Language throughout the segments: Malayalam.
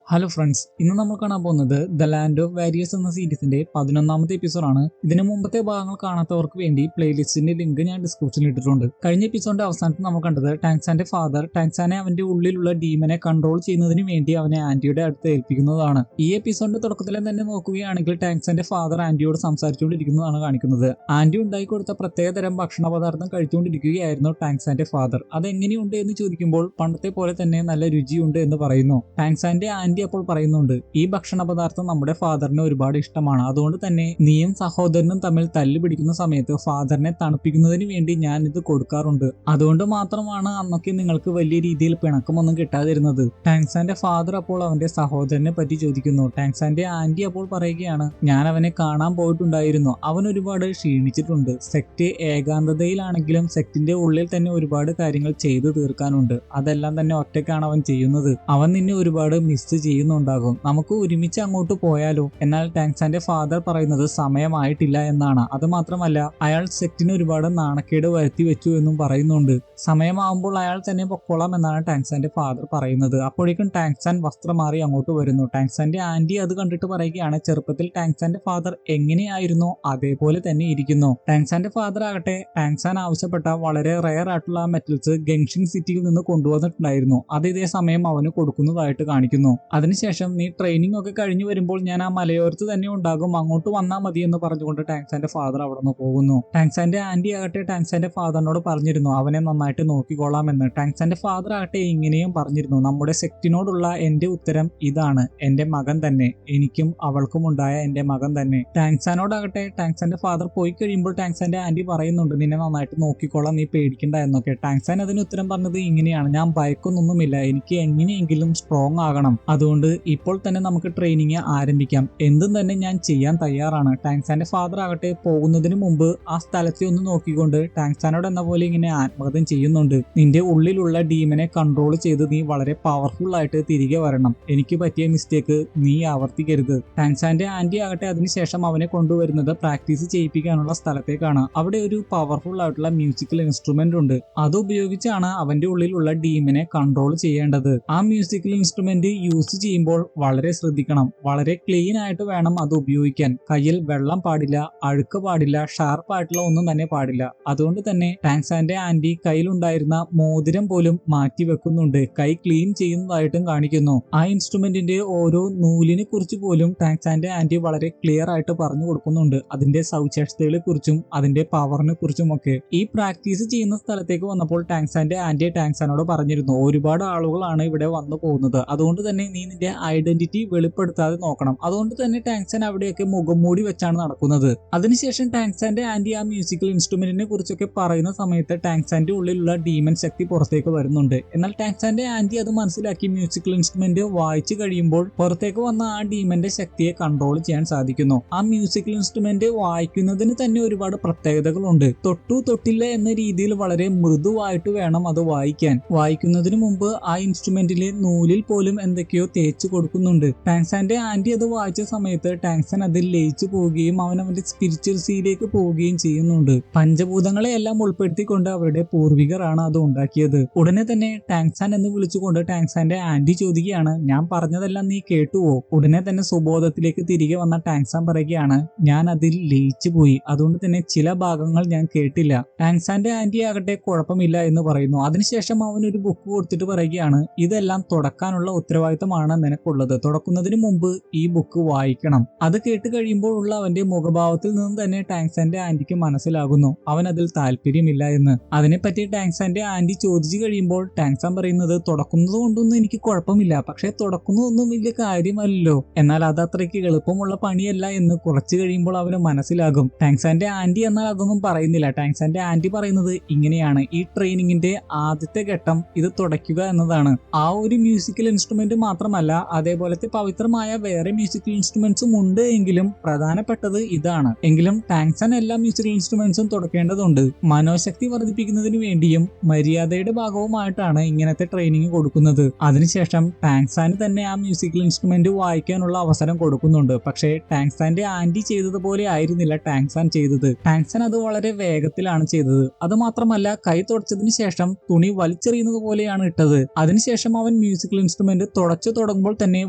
ഹലോ ഫ്രണ്ട്സ്, ഇന്ന് നമ്മൾ കാണാൻ പോകുന്നത് ദ ലാൻഡ് ഓഫ് വാരിയേഴ്സ് എന്ന സീരീസിന്റെ 11ാമത്തെ എപ്പിസോഡാണ്. ഇതിന് മുമ്പത്തെ ഭാഗങ്ങൾ കാണാത്തവർക്ക് വേണ്ടി പ്ലേലിസ്റ്റിന്റെ ലിങ്ക് ഞാൻ ഡിസ്ക്രിപ്ഷനിൽ ഇട്ടിട്ടുണ്ട്. കഴിഞ്ഞ എപ്പിസോഡിന്റെ അവസാനത്തിൽ നമ്മൾ കണ്ടത് ടാങ്സാന്റെ ഫാദർ ടാങ്സാനെ അവന്റെ ഉള്ളിലുള്ള ഡീമനെ കൺട്രോൾ ചെയ്യുന്നതിന് വേണ്ടി അവനെ ആന്റിയുടെ അടുത്ത് ഏൽപ്പിക്കുന്നതാണ്. ഈ എപ്പിസോഡിന്റെ തുടക്കത്തിലെ തന്നെ നോക്കുകയാണെങ്കിൽ ടാങ്സാന്റെ ഫാദർ ആന്റിയോട് സംസാരിച്ചുകൊണ്ടിരിക്കുന്നതാണ് കാണിക്കുന്നത്. ആന്റി ഉണ്ടാക്കി കൊടുത്ത പ്രത്യേകതരം ഭക്ഷണ പദാർത്ഥം കഴിച്ചുകൊണ്ടിരിക്കുകയായിരുന്നു ടാങ്സാന്റെ ഫാദർ. അതെങ്ങനെയുണ്ട് എന്ന് ചോദിക്കുമ്പോൾ പണ്ടത്തെ പോലെ തന്നെ നല്ല രുചിയുണ്ട് എന്ന് പറയുന്നു. ടാങ്സാന്റെ ആന്റി അപ്പോൾ പറയുന്നുണ്ട്, ഈ ഭക്ഷണ പദാർത്ഥം നമ്മുടെ ഫാദറിന് ഒരുപാട് ഇഷ്ടമാണ്. അതുകൊണ്ട് തന്നെ നീയും സഹോദരനും തമ്മിൽ തല്ലു പിടിക്കുന്ന സമയത്ത് ഫാദറിനെ തണുപ്പിക്കുന്നതിന് വേണ്ടി ഞാൻ ഇത് കൊടുക്കാറുണ്ട്. അതുകൊണ്ട് മാത്രമാണ് അന്നൊക്കെ നിങ്ങൾക്ക് വലിയ രീതിയിൽ പിണക്കമൊന്നും കിട്ടാതിരുന്നത്. ടാങ്സാന്റെ ഫാദർ അപ്പോൾ അവന്റെ സഹോദരനെ പറ്റി ചോദിക്കുന്നു. ടാങ്സാന്റെ ആന്റി അപ്പോൾ പറയുകയാണ്, ഞാൻ അവനെ കാണാൻ പോയിട്ടുണ്ടായിരുന്നു. അവൻ ഒരുപാട് ക്ഷീണിച്ചിട്ടുണ്ട്. സെക്ട് ഏകാന്തതയിലാണെങ്കിലും സെക്ടിന്റെ ഉള്ളിൽ തന്നെ ഒരുപാട് കാര്യങ്ങൾ ചെയ്തു തീർക്കാനുണ്ട്. അതെല്ലാം തന്നെ ഒറ്റയ്ക്കാണ് അവൻ ചെയ്യുന്നത്. അവൻ നിന്നെ ഒരുപാട് മിസ് ചെയ്യുന്നുണ്ടാകും. നമുക്ക് ഒരുമിച്ച് അങ്ങോട്ട് പോയാലോ? എന്നാൽ ടാങ്സാന്റെ ഫാദർ പറയുന്നത് സമയമായിട്ടില്ല എന്നാണ്. അത് മാത്രമല്ല, അയാൾ സെക്ടിന് ഒരുപാട് നാണക്കേട് വരുത്തി വെച്ചു എന്നും പറയുന്നുണ്ട്. സമയമാകുമ്പോൾ അയാൾ തന്നെ പൊക്കോളാം എന്നാണ് ടാങ്സാന്റെ ഫാദർ പറയുന്നത്. അപ്പോഴേക്കും ടാങ്സാൻ വസ്ത്രം മാറി അങ്ങോട്ട് വരുന്നു. ടാങ്സാന്റെ ആന്റി അത് കണ്ടിട്ട് പറയുകയാണ്, ചെറുപ്പത്തിൽ ടാങ്സാന്റെ ഫാദർ എങ്ങനെയായിരുന്നോ അതേപോലെ തന്നെ ഇരിക്കുന്നു. ടാങ്സാന്റെ ഫാദർ ആകട്ടെ ടാങ്സാൻ ആവശ്യപ്പെട്ട വളരെ റെയർ ആയിട്ടുള്ള മെറ്റൽസ് ഗങ്ഷിങ് സിറ്റിയിൽ നിന്ന് കൊണ്ടുവന്നിട്ടുണ്ടായിരുന്നു. അത് ഇതേ സമയം അവന് കൊടുക്കുന്നതായിട്ട് കാണിക്കുന്നു. അതിനുശേഷം നീ ട്രെയിനിങ് ഒക്കെ കഴിഞ്ഞു വരുമ്പോൾ ഞാൻ ആ മലയോരത്ത് തന്നെ ഉണ്ടാകും, അങ്ങോട്ട് വന്നാൽ മതി എന്ന് പറഞ്ഞുകൊണ്ട് ടാങ്സാന്റെ ഫാദർ അവിടെ നിന്ന് പോകുന്നു. ടാങ്സാന്റെ ആന്റി ആകട്ടെ ടാങ്സാന്റെ ഫാദറിനോട് പറഞ്ഞിരുന്നു അവനെ നന്നായിട്ട് നോക്കിക്കോളാം എന്ന്. ടാങ്സാന്റെ ഫാദർ ആകട്ടെ ഇങ്ങനെയും പറഞ്ഞിരുന്നു, നമ്മുടെ സെക്ടിനോടുള്ള എന്റെ ഉത്തരം ഇതാണ്, എന്റെ മകൻ തന്നെ, എനിക്കും അവൾക്കും ഉണ്ടായ എന്റെ മകൻ തന്നെ. ടാങ്സാനോടാകട്ടെ ടാങ്സാന്റെ ഫാദർ പോയി കഴിയുമ്പോൾ ടാങ്സാന്റെ ആന്റി പറയുന്നുണ്ട്, നിന്നെ നന്നായിട്ട് നോക്കിക്കോളാം, നീ പേടിക്കണ്ട എന്നൊക്കെ. ടാങ്സാൻ അതിന് ഉത്തരം പറഞ്ഞത് ഇങ്ങനെയാണ്, ഞാൻ ഭയക്കൊന്നൊന്നുമില്ല, എനിക്ക് എങ്ങനെയെങ്കിലും സ്ട്രോങ് ആകണം. അതുകൊണ്ട് ഇപ്പോൾ തന്നെ നമുക്ക് ട്രെയിനിങ് ആരംഭിക്കാം. എന്തും തന്നെ ഞാൻ ചെയ്യാൻ തയ്യാറാണ്. ടാങ്സാന്റെ ഫാദർ ആകട്ടെ പോകുന്നതിന് മുമ്പ് ആ സ്ഥലത്തെ ഒന്ന് നോക്കിക്കൊണ്ട് ടാങ്സാനോട് എന്ന പോലെ ഇങ്ങനെ ആത്മകഥം ചെയ്യുന്നുണ്ട്. നിന്റെ ഉള്ളിലുള്ള ഡീമനെ കൺട്രോൾ ചെയ്ത് നീ വളരെ പവർഫുൾ ആയിട്ട് തിരികെ വരണം. എനിക്ക് പറ്റിയ മിസ്റ്റേക്ക് നീ ആവർത്തിക്കരുത്. ടാങ്സാന്റെ ആന്റി ആകട്ടെ അതിനുശേഷം അവനെ കൊണ്ടുവരുന്നത് പ്രാക്ടീസ് ചെയ്യിപ്പിക്കാനുള്ള സ്ഥലത്തേക്കാണ്. അവിടെ ഒരു പവർഫുൾ ആയിട്ടുള്ള മ്യൂസിക്കൽ ഇൻസ്ട്രുമെന്റ് ഉണ്ട്. അത് ഉപയോഗിച്ചാണ് അവന്റെ ഉള്ളിലുള്ള ഡീമനെ കൺട്രോൾ ചെയ്യേണ്ടത്. ആ മ്യൂസിക്കൽ ഇൻസ്ട്രുമെന്റ് യൂസ് ചെയ്യുമ്പോൾ വളരെ ശ്രദ്ധിക്കണം. വളരെ ക്ലീൻ ആയിട്ട് വേണം അത് ഉപയോഗിക്കാൻ. കയ്യിൽ വെള്ളം പാടില്ല, അഴുക്ക് പാടില്ല, ഷാർപ്പ് ആയിട്ടുള്ള ഒന്നും തന്നെ പാടില്ല. അതുകൊണ്ട് തന്നെ ടാങ്സാന്റെ ആന്റി കയ്യിലുണ്ടായിരുന്ന മോതിരം പോലും മാറ്റി വെക്കുന്നുണ്ട്. കൈ ക്ലീൻ ചെയ്യുന്നതായിട്ടും കാണിക്കുന്നു. ആ ഇൻസ്ട്രുമെന്റിന്റെ ഓരോ നൂലിനെ കുറിച്ച് പോലും ടാങ്സാന്റെ ആന്റി വളരെ ക്ലിയർ ആയിട്ട് പറഞ്ഞു കൊടുക്കുന്നുണ്ട്. അതിന്റെ സവിശേഷതകളെ കുറിച്ചും അതിന്റെ പവറിനെ കുറിച്ചും ഒക്കെ. ഈ പ്രാക്ടീസ് ചെയ്യുന്ന സ്ഥലത്തേക്ക് വന്നപ്പോൾ ടാങ്സാന്റെ ആന്റി ടാങ്സാനോട് പറഞ്ഞിരുന്നു, ഒരുപാട് ആളുകളാണ് ഇവിടെ വന്നു പോകുന്നത്. അതുകൊണ്ട് തന്നെ നീ നിന്റെ ഐഡന്റിറ്റി വെളിപ്പെടുത്താതെ നോക്കണം. അതുകൊണ്ട് തന്നെ ടാങ്സാൻ അവിടെയൊക്കെ മുഖം മൂടി വെച്ചാണ് നടക്കുന്നത്. അതിനുശേഷം ടാങ്സാന്റെ ആന്റി ആ മ്യൂസിക്കൽ ഇൻസ്ട്രുമെന്റിനെ കുറിച്ചൊക്കെ പറയുന്ന സമയത്ത് ടാങ്സാന്റെ ഉള്ളിലുള്ള ഡീമൻ ശക്തി പുറത്തേക്ക് വരുന്നുണ്ട്. എന്നാൽ ടാങ്സാന്റെ ആന്റി അത് മനസ്സിലാക്കി മ്യൂസിക്കൽ ഇൻസ്ട്രുമെന്റ് വായിച്ചു കഴിയുമ്പോൾ പുറത്തേക്ക് വന്ന ആ ഡീമന്റെ ശക്തിയെ കൺട്രോൾ ചെയ്യാൻ സാധിക്കുന്നു. ആ മ്യൂസിക്കൽ ഇൻസ്ട്രുമെന്റ് വായിക്കുന്നതിന് തന്നെ ഒരുപാട് പ്രത്യേകതകളുണ്ട്. തൊട്ടു തൊട്ടില്ല എന്ന രീതിയിൽ വളരെ മൃദുവായിട്ട് വേണം അത് വായിക്കാൻ. വായിക്കുന്നതിന് മുമ്പ് ആ ഇൻസ്ട്രുമെന്റിലെ നൂലിൽ പോലും എന്തൊക്കെയോ തേച്ച് കൊടുക്കുന്നുണ്ട്. ടാങ്സാന്റെ ആന്റി അത് വായിച്ച സമയത്ത് ടാങ്സാൻ അതിൽ ലയിച്ചു പോവുകയും അവൻ അവന്റെ സ്പിരിച്വൽ സീയിലേക്ക് പോവുകയും ചെയ്യുന്നുണ്ട്. പഞ്ചഭൂതങ്ങളെ എല്ലാം ഉൾപ്പെടുത്തിക്കൊണ്ട് അവരുടെ പൂർവികരാണ് അത് ഉണ്ടാക്കിയത്. ഉടനെ തന്നെ ടാങ്സാൻ എന്ന് വിളിച്ചുകൊണ്ട് ടാങ്സാന്റെ ആന്റി ചോദിക്കുകയാണ്, ഞാൻ പറഞ്ഞതെല്ലാം നീ കേട്ടുവോ? ഉടനെ തന്നെ സുബോധത്തിലേക്ക് തിരികെ വന്ന ടാങ്സാൻ പറയുകയാണ്, ഞാൻ അതിൽ ലയിച്ചു പോയി, അതുകൊണ്ട് തന്നെ ചില ഭാഗങ്ങൾ ഞാൻ കേട്ടില്ല. ടാങ്സാന്റെ ആന്റി ആകട്ടെ കുഴപ്പമില്ല എന്ന് പറയുന്നു. അതിനുശേഷം അവൻ ഒരു ബുക്ക് കൊടുത്തിട്ട് പറയുകയാണ്, ഇതെല്ലാം തുടക്കാനുള്ള ഉത്തരവാദിത്തമാണ് നിനക്കുള്ളത്. തുടക്കുന്നതിന് മുമ്പ് ഈ ബുക്ക് വായിക്കണം. അത് കേട്ട് കഴിയുമ്പോൾ ഉള്ള അവന്റെ മുഖഭാവത്തിൽ നിന്ന് തന്നെ ടാങ്സാന്റെ ആന്റിക്ക് മനസ്സിലാകുന്നു അവൻ അതിൽ താല്പര്യമില്ല എന്ന്. അതിനെപ്പറ്റി ടാങ്സാന്റെ ആന്റി ചോദിച്ചു കഴിയുമ്പോൾ ടാങ്സാൻ പറയുന്നത്, തുടക്കുന്നത് കൊണ്ടൊന്നും എനിക്ക് കുഴപ്പമില്ല, പക്ഷെ തുടക്കുന്നതൊന്നും വലിയ കാര്യമല്ലല്ലോ. എന്നാൽ അത് അത്രയ്ക്ക് എളുപ്പമുള്ള പണിയല്ല എന്ന് കുറച്ചു കഴിയുമ്പോൾ അവന് മനസ്സിലാകും. ടാങ്സാന്റെ ആന്റി എന്നാൽ അതൊന്നും പറയുന്നില്ല. ടാങ്സാന്റെ ആന്റി പറയുന്നത് ഇങ്ങനെയാണ്, ഈ ട്രെയിനിങ്ങിന്റെ ആദ്യത്തെ ഘട്ടം ഇത് തുടയ്ക്കുക എന്നതാണ്. ആ ഒരു മ്യൂസിക്കൽ ഇൻസ്ട്രുമെന്റ് മാത്രമല്ല, അതേപോലത്തെ പവിത്രമായ വേറെ മ്യൂസിക്കൽ ഇൻസ്ട്രുമെന്റ്സും ഉണ്ട് എങ്കിലും പ്രധാനപ്പെട്ടത് ഇതാണ്. എങ്കിലും ടാങ്സാൻ എല്ലാ മ്യൂസിക്കൽ ഇൻസ്ട്രുമെന്റ്സും തുടക്കേണ്ടതുണ്ട്. മനോശക്തി വർദ്ധിപ്പിക്കുന്നതിന് വേണ്ടിയും മര്യാദയുടെ ഭാഗവുമായിട്ടാണ് ഇങ്ങനത്തെ ട്രെയിനിങ് കൊടുക്കുന്നത്. അതിനുശേഷം ടാങ്സാന് തന്നെ ആ മ്യൂസിക്കൽ ഇൻസ്ട്രുമെന്റ് വായിക്കാനുള്ള അവസരം കൊടുക്കുന്നുണ്ട്. പക്ഷേ ടാങ്സാന്റെ ആന്റി ചെയ്തതുപോലെ ആയിരുന്നില്ല ടാങ്സാൻ ചെയ്തത്. ടാങ്സാൻ അത് വളരെ വേഗത്തിലാണ് ചെയ്തത്. അത് മാത്രമല്ല, കൈ തുടച്ചതിന് ശേഷം തുണി വലിച്ചെറിയുന്നത് പോലെയാണ് ഇട്ടത്. അതിനുശേഷം അവൻ മ്യൂസിക്കൽ ഇൻസ്ട്രുമെന്റ് തുടച്ചു തുടങ്ങുമ്പോൾ തന്നെ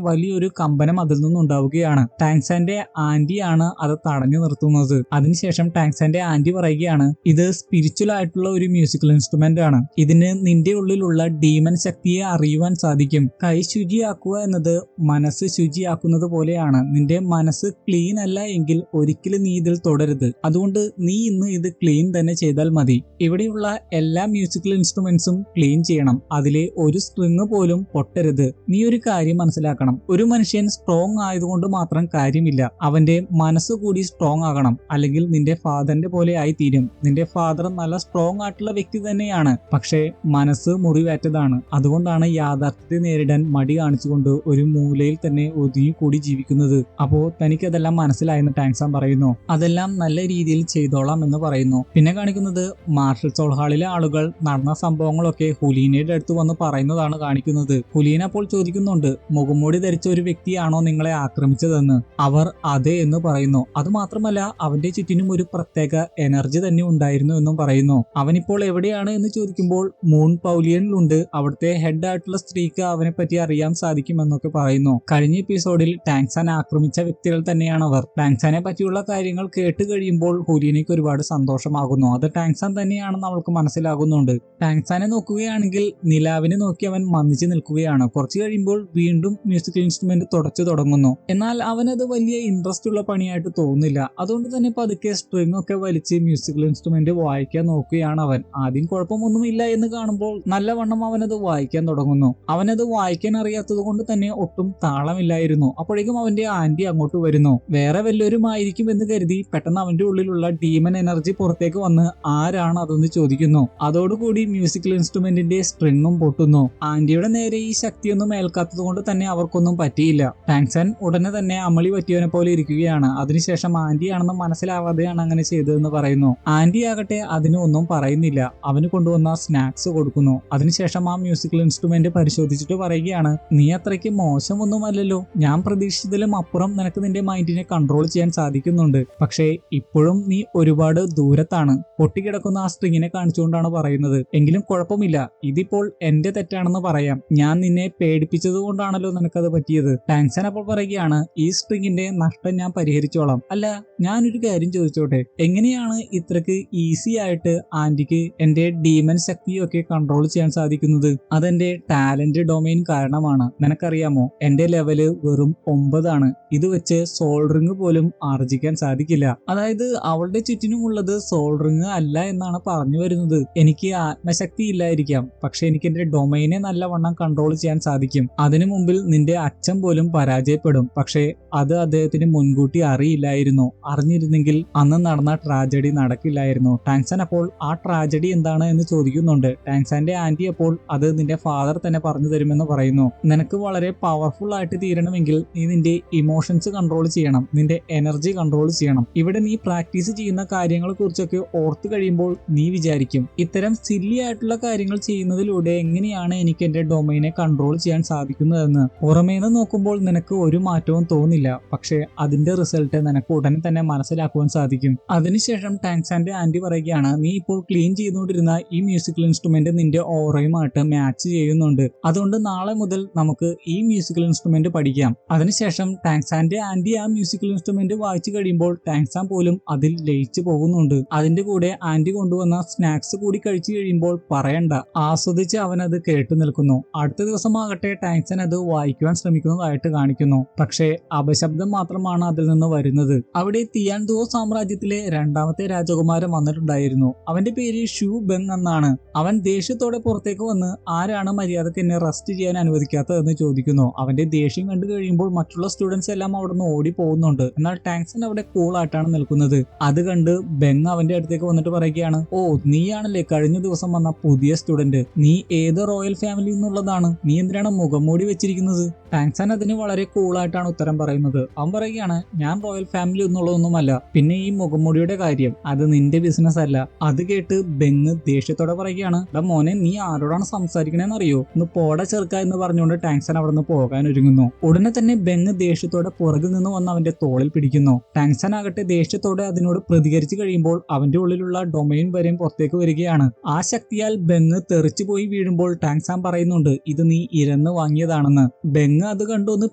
വലിയൊരു കമ്പനം അതിൽ നിന്നുണ്ടാവുകയാണ്. ടാങ്സാന്റെ ആന്റിയാണ് അത് തടഞ്ഞു നിർത്തുന്നത്. അതിനുശേഷം ടാങ്സാന്റെ ആന്റി പറയുകയാണ്, ഇത് സ്പിരിച്വൽ ആയിട്ടുള്ള ഒരു മ്യൂസിക്കൽ ഇൻസ്ട്രുമെന്റ് ആണ്. ഇതിന് നിന്റെ ഉള്ളിലുള്ള ഡീമൻ ശക്തിയെ അറിയുവാൻ സാധിക്കും. കൈ ശുചിയാക്കുക എന്നത് മനസ്സ് ശുചിയാക്കുന്നത് പോലെയാണ്. നിന്റെ മനസ്സ് ക്ലീൻ അല്ല എങ്കിൽ ഒരിക്കലും നീ ഇതിൽ തുടരുത്. അതുകൊണ്ട് നീ ഇന്ന് ഇത് ക്ലീൻ തന്നെ ചെയ്താൽ മതി. ഇവിടെയുള്ള എല്ലാ മ്യൂസിക്കൽ ഇൻസ്ട്രുമെന്റ്സും ക്ലീൻ ചെയ്യണം. അതിലെ ഒരു സ്ട്രിങ് പോലും പൊട്ടരുത്. നീ ഒരു കാര്യം മനസ്സിലാക്കണം, ഒരു മനുഷ്യൻ സ്ട്രോങ് ആയതുകൊണ്ട് മാത്രം കാര്യമില്ല, അവന്റെ മനസ്സ് കൂടി സ്ട്രോങ് ആകണം. അല്ലെങ്കിൽ നിന്റെ ഫാദറിന്റെ പോലെ ആയി തീരും. നിന്റെ ഫാദർ നല്ല സ്ട്രോങ് ആയിട്ടുള്ള വ്യക്തി തന്നെയാണ്, പക്ഷേ മനസ്സ് മുറിവേറ്റതാണ്. അതുകൊണ്ടാണ് യാഥാർത്ഥ്യത്തെ നേരിടാൻ മടി കാണിച്ചുകൊണ്ട് ഒരു മൂലയിൽ തന്നെ ഒതുങ്ങിക്കൂടി ജീവിക്കുന്നത്. അപ്പോ തനിക്കതെല്ലാം മനസ്സിലായെന്ന് ടാങ്സാൻ പറയുന്നു. അതെല്ലാം നല്ല രീതിയിൽ ചെയ്തോളാം എന്ന് പറയുന്നു. പിന്നെ കാണിക്കുന്നത് മാർഷൽ സോൾ ഹാളിലെ ആളുകൾ നടന്ന സംഭവങ്ങളൊക്കെ ഹുലീനയുടെ അടുത്ത് വന്ന് പറയുന്നതാണ് കാണിക്കുന്നത്. ഹുലീന അപ്പോൾ ചോദിക്കുന്നുണ്ട്, മുഖംമൂടി ധരിച്ച ഒരു വ്യക്തിയാണോ നിങ്ങളെ ആക്രമിച്ചതെന്ന്. അവർ അതെ എന്ന് പറയുന്നു. അതുമാത്രമല്ല അവന്റെ ചുറ്റിനും ഒരു പ്രത്യേക എനർജി തന്നെ ഉണ്ടായിരുന്നു എന്നും പറയുന്നു. അവനിപ്പോൾ എവിടെയാണ് എന്ന് ചോദിക്കുമ്പോൾ മൂൺ പൗലിയനിലുണ്ട്. അവിടുത്തെ ഹെഡ് ആയിട്ടുള്ള സ്ത്രീക്ക് അവനെ പറ്റി അറിയാൻ സാധിക്കുമെന്നൊക്കെ പറയുന്നു. കഴിഞ്ഞ എപ്പിസോഡിൽ ടാങ്സാൻ ആക്രമിച്ച വ്യക്തികൾ തന്നെയാണ് അവർ. ടാങ്സാനെ പറ്റിയുള്ള കാര്യങ്ങൾ കേട്ട് കഴിയുമ്പോൾ ഹുലീനയ്ക്ക് ഒരുപാട് സന്തോഷമാകുന്നു. അത് ടാങ്സാൻ തന്നെയാണെന്ന് അവൾക്ക് മനസ്സിലാകുന്നുണ്ട്. ടാങ്സാനെ നോക്കുകയാണെങ്കിൽ നിലാവിനെ നോക്കി അവൻ മന്ദിച്ച് നിൽക്കുകയാണ്. കുറച്ചു കഴിയുമ്പോൾ വീണ്ടും മ്യൂസിക്കൽ ഇൻസ്ട്രുമെന്റ് തുടച്ചു തുടങ്ങുന്നു. എന്നാൽ അവനത് വലിയ ഇൻട്രസ്റ്റ് ഉള്ള പണിയായിട്ട് തോന്നുന്നില്ല. അതുകൊണ്ട് തന്നെ പതുക്കെ സ്ട്രിങ് ഒക്കെ വലിച്ച് മ്യൂസിക്കൽ ഇൻസ്ട്രുമെന്റ് വായിക്കാൻ നോക്കുകയാണ് അവൻ. ആദ്യം കുഴപ്പമൊന്നുമില്ല എന്ന് കാണുമ്പോൾ നല്ലവണ്ണം അവനത് വായിക്കാൻ തുടങ്ങുന്നു. അവനത് വായിക്കാൻ അറിയാത്തത് കൊണ്ട് തന്നെ ഒട്ടും താളമില്ലായിരുന്നു. അപ്പോഴേക്കും അവന്റെ ആന്റി അങ്ങോട്ട് വരുന്നു. വേറെ വല്ലവരും ആയിരിക്കും എന്ന് കരുതി പെട്ടെന്ന് അവന്റെ ഉള്ളിലുള്ള ഡീമൻ എനർജി പുറത്തേക്ക് വന്ന് ആരാണ് അതെന്ന് ചോദിക്കുന്നു. അതോടുകൂടി മ്യൂസിക്കൽ ഇൻസ്ട്രുമെന്റിന്റെ സ്ട്രിങ്ങും പൊട്ടുന്നു. ആന്റിയുടെ നേരെ ഈ ശക്തിയൊന്നും ഏൽക്കാത്തത് കൊണ്ട് തന്നെ അവർക്കൊന്നും പറ്റിയില്ല. ടാങ്സാൻ ഉടനെ തന്നെ അമളി പറ്റിയവനെ പോലെ ഇരിക്കുകയാണ്. അതിനുശേഷം ആന്റിയാണെന്ന് മനസ്സിലാവാതെയാണ് അങ്ങനെ ചെയ്തതെന്ന് പറയുന്നു. ആന്റി ആകട്ടെ അതിന് ഒന്നും പറയുന്നില്ല. അവന് കൊണ്ടുവന്ന സ്നാക്സ് കൊടുക്കുന്നു. അതിനുശേഷം ആ മ്യൂസിക്കൽ ഇൻസ്ട്രുമെന്റ് പരിശോധിച്ചിട്ട് പറയുകയാണ്, നീ അത്രയ്ക്ക് മോശമൊന്നുമല്ലല്ലോ. ഞാൻ പ്രതീക്ഷിച്ചതിലും അപ്പുറം നിനക്ക് നിന്റെ മൈൻഡിനെ കൺട്രോൾ ചെയ്യാൻ സാധിക്കുന്നുണ്ട്. പക്ഷേ ഇപ്പോഴും നീ ഒരുപാട് ദൂരത്താണ്. പൊട്ടിക്കിടക്കുന്ന ആ സ്ട്രിങ്ങിനെ കാണിച്ചുകൊണ്ടാണ് പറയുന്നത്. എങ്കിലും കുഴപ്പമില്ല, ഇതിപ്പോൾ എന്റെ തെറ്റാണെന്ന് പറയാം. ഞാൻ നിന്നെ പേടിപ്പിച്ചത് കൊണ്ടാണല്ലോ നിനക്കത് പറ്റിയത്. ടാങ്സാൻ അപ്പോൾ പറയുകയാണ്, ഈ സ്ട്രിങ്ങിന്റെ നഷ്ടം ഞാൻ പരിഹരിച്ചോളാം. അല്ല, ഞാനൊരു കാര്യം ചോദിച്ചോട്ടെ, എങ്ങനെയാണ് ഇത്രക്ക് ഈസി ആയിട്ട് ആന്റിക്ക് എന്റെ ഡീമൻ ശക്തിയൊക്കെ കൺട്രോൾ ചെയ്യാൻ സാധിക്കുന്നത്? അതെന്റെ ടാലന്റ് ഡൊമൈൻ കാരണമാണ്. നിനക്കറിയാമോ, എന്റെ ലെവല് വെറും 9 ആണ്. ഇത് വെച്ച് സോൾ റിംഗ് പോലും ആർജിക്കാൻ സാധിക്കില്ല. അതായത് അവളുടെ ചുറ്റിനുമുള്ളത് സോൾ റിംഗ് അല്ല എന്നാണ് പറഞ്ഞു വരുന്നത്. എനിക്ക് ആത്മശക്തി ഇല്ലായിരിക്കാം, പക്ഷെ എനിക്ക് എന്റെ ഡൊമൈനെ നല്ലവണ്ണം കൺട്രോൾ ചെയ്യാൻ സാധിക്കും. അതിനു മുമ്പിൽ നിന്റെ അച്ഛൻ പോലും പരാജയപ്പെടും. പക്ഷേ അത് അദ്ദേഹത്തിന് മുൻകൂട്ടി അറിയില്ലായിരുന്നു. അറിഞ്ഞിരുന്നെങ്കിൽ അന്ന് നടന്ന ട്രാജഡി നടക്കില്ലായിരുന്നു. ടാങ്സാൻ അപ്പോൾ ആ ട്രാജഡി എന്താണ് എന്ന് ചോദിക്കുന്നുണ്ട്. ടാങ്സാന്റെ ആന്റി അപ്പോൾ അത് നിന്റെ ഫാദർ തന്നെ പറഞ്ഞു തരുമെന്ന് പറയുന്നു. നിനക്ക് വളരെ പവർഫുൾ ആയിട്ട് തീരണമെങ്കിൽ നീ നിന്റെ ഇമോഷൻസ് കൺട്രോൾ ചെയ്യണം, നിന്റെ എനർജി കൺട്രോൾ ചെയ്യണം. ഇവിടെ നീ പ്രാക്ടീസ് ചെയ്യുന്ന കാര്യങ്ങളെ കുറിച്ചൊക്കെ ഓർത്തു കഴിയുമ്പോൾ നീ വിചാരിക്കും, ഇത്തരം സില്ലി ആയിട്ടുള്ള കാര്യങ്ങൾ ചെയ്യുന്നതിലൂടെ എങ്ങനെയാണ് എനിക്ക് എന്റെ ഡൊമൈനെ കൺട്രോൾ ചെയ്യാൻ സാധിക്കുന്നതെന്ന്. പുറമേന്ന് നോക്കുമ്പോൾ നിനക്ക് ഒരു മാറ്റവും തോന്നില്ല, പക്ഷെ അതിന്റെ റിസൾട്ട് നിനക്ക് ഉടനെ തന്നെ മനസ്സിലാക്കുവാൻ സാധിക്കും. അതിനുശേഷം ടാങ്സാന്റെ ആന്റി പറയുകയാണ്, നീ ഇപ്പോൾ ക്ലീൻ ചെയ്തുകൊണ്ടിരുന്ന ഈ മ്യൂസിക്കൽ ഇൻസ്ട്രുമെന്റ് നിന്റെ ഓറയുമായിട്ട് മാച്ച് ചെയ്യുന്നുണ്ട്. അതുകൊണ്ട് നാളെ മുതൽ നമുക്ക് ഈ മ്യൂസിക്കൽ ഇൻസ്ട്രുമെന്റ് പഠിക്കാം. അതിനുശേഷം ടാങ്സാന്റെ ആന്റി ആ മ്യൂസിക്കൽ ഇൻസ്ട്രുമെന്റ് വായിച്ചു കഴിയുമ്പോൾ ടാങ്സാൻ പോലും അതിൽ ലയിച്ചു പോകുന്നുണ്ട്. അതിന്റെ കൂടെ ആന്റി കൊണ്ടുവന്ന സ്നാക്സ് കൂടി കഴിച്ചു കഴിയുമ്പോൾ പറയണ്ട, ആസ്വദിച്ച് അവൻ അത് കേട്ടു നിൽക്കുന്നു. അടുത്ത ദിവസമാകട്ടെ ടാങ്സാൻ അത് വായിക്കുവാൻ ശ്രമിക്കുന്നതായിട്ട് കാണിക്കുന്നു. പക്ഷേ അപശബ്ദം മാത്രമാണ് അതിൽ നിന്ന് വരുന്നത്. അവിടെ തിയാൻ ദുവോ സാമ്രാജ്യത്തിലെ രണ്ടാമത്തെ രാജകുമാരൻ വന്നിട്ടുണ്ടായിരുന്നു. അവന്റെ പേര് ഷൂ ബെങ് എന്നാണ്. അവൻ ദേഷ്യത്തോടെ പുറത്തേക്ക് വന്ന് ആരാണ് മര്യാദക്ക് എന്നെ റെസ്റ്റ് ചെയ്യാൻ അനുവദിക്കാത്തതെന്ന് ചോദിക്കുന്നു. അവന്റെ ദേഷ്യം കണ്ടു കഴിയുമ്പോൾ മറ്റുള്ള സ്റ്റുഡൻസ് എല്ലാം അവിടെ നിന്ന് ഓടി പോകുന്നുണ്ട്. എന്നാൽ ടാങ്സൺ അവിടെ കൂളായിട്ടാണ് നിൽക്കുന്നത്. അത് കണ്ട് ബെങ് അവന്റെ അടുത്തേക്ക് വന്നിട്ട് പറയുകയാണ്, ഓ നീയാണല്ലേ കഴിഞ്ഞ ദിവസം വന്ന പുതിയ സ്റ്റുഡന്റ്. നീ ഏത് റോയൽ ഫാമിലി എന്നുള്ളതാണ്? നീ എന്തിനാണ് മുഖം മൂടി വെച്ചിരിക്കുന്നത്? ടാങ്സൺ അതിന് വളരെ കൂളായിട്ടാണ് ഉത്തരം പറയുന്നത്. അവൻ പറയുകയാണ്, ഞാൻ റോയൽ ഫാമിലി എന്നുള്ളതൊന്നുമല്ല. പിന്നെ ഈ മുഖംമൂടിയുടെ കാര്യം അത് നിന്റെ ബിസിനസ് അല്ല. അത് കേട്ട് ബെങ് ദേഷ്യത്തോടെ പറയുകയാണ്, മോനെ നീ ആരോടാണ് സംസാരിക്കണേന്ന് അറിയോ? ഒന്ന് പോട ചെറുക്ക എന്ന് പറഞ്ഞുകൊണ്ട് ടാങ്സൺ അവിടെ നിന്ന് പോകാൻ ഒരുങ്ങുന്നു. ഉടനെ തന്നെ ബെങ് ദേഷ്യത്തോടെ പുറകിൽ നിന്ന് വന്ന് അവന്റെ തോളിൽ പിടിക്കുന്നു. ടാങ്സൺ ആകട്ടെ ദേഷ്യത്തോടെ അതിനോട് പ്രതികരിച്ചു കഴിയുമ്പോൾ അവന്റെ ഉള്ളിലുള്ള ഡൊമൈൻ വരെയും പുറത്തേക്ക് വരികയാണ്. ആ ശക്തിയാൽ ബെങ് തെറിച്ചു പോയി വീഴുമ്പോൾ ടാങ്സാൻ പറയുന്നുണ്ട്, ഇത് നീ ഇരന്ന് വാങ്ങിയതാണ്. ഇതാണെന്ന്. ബെങ് അത് കണ്ടൊന്ന്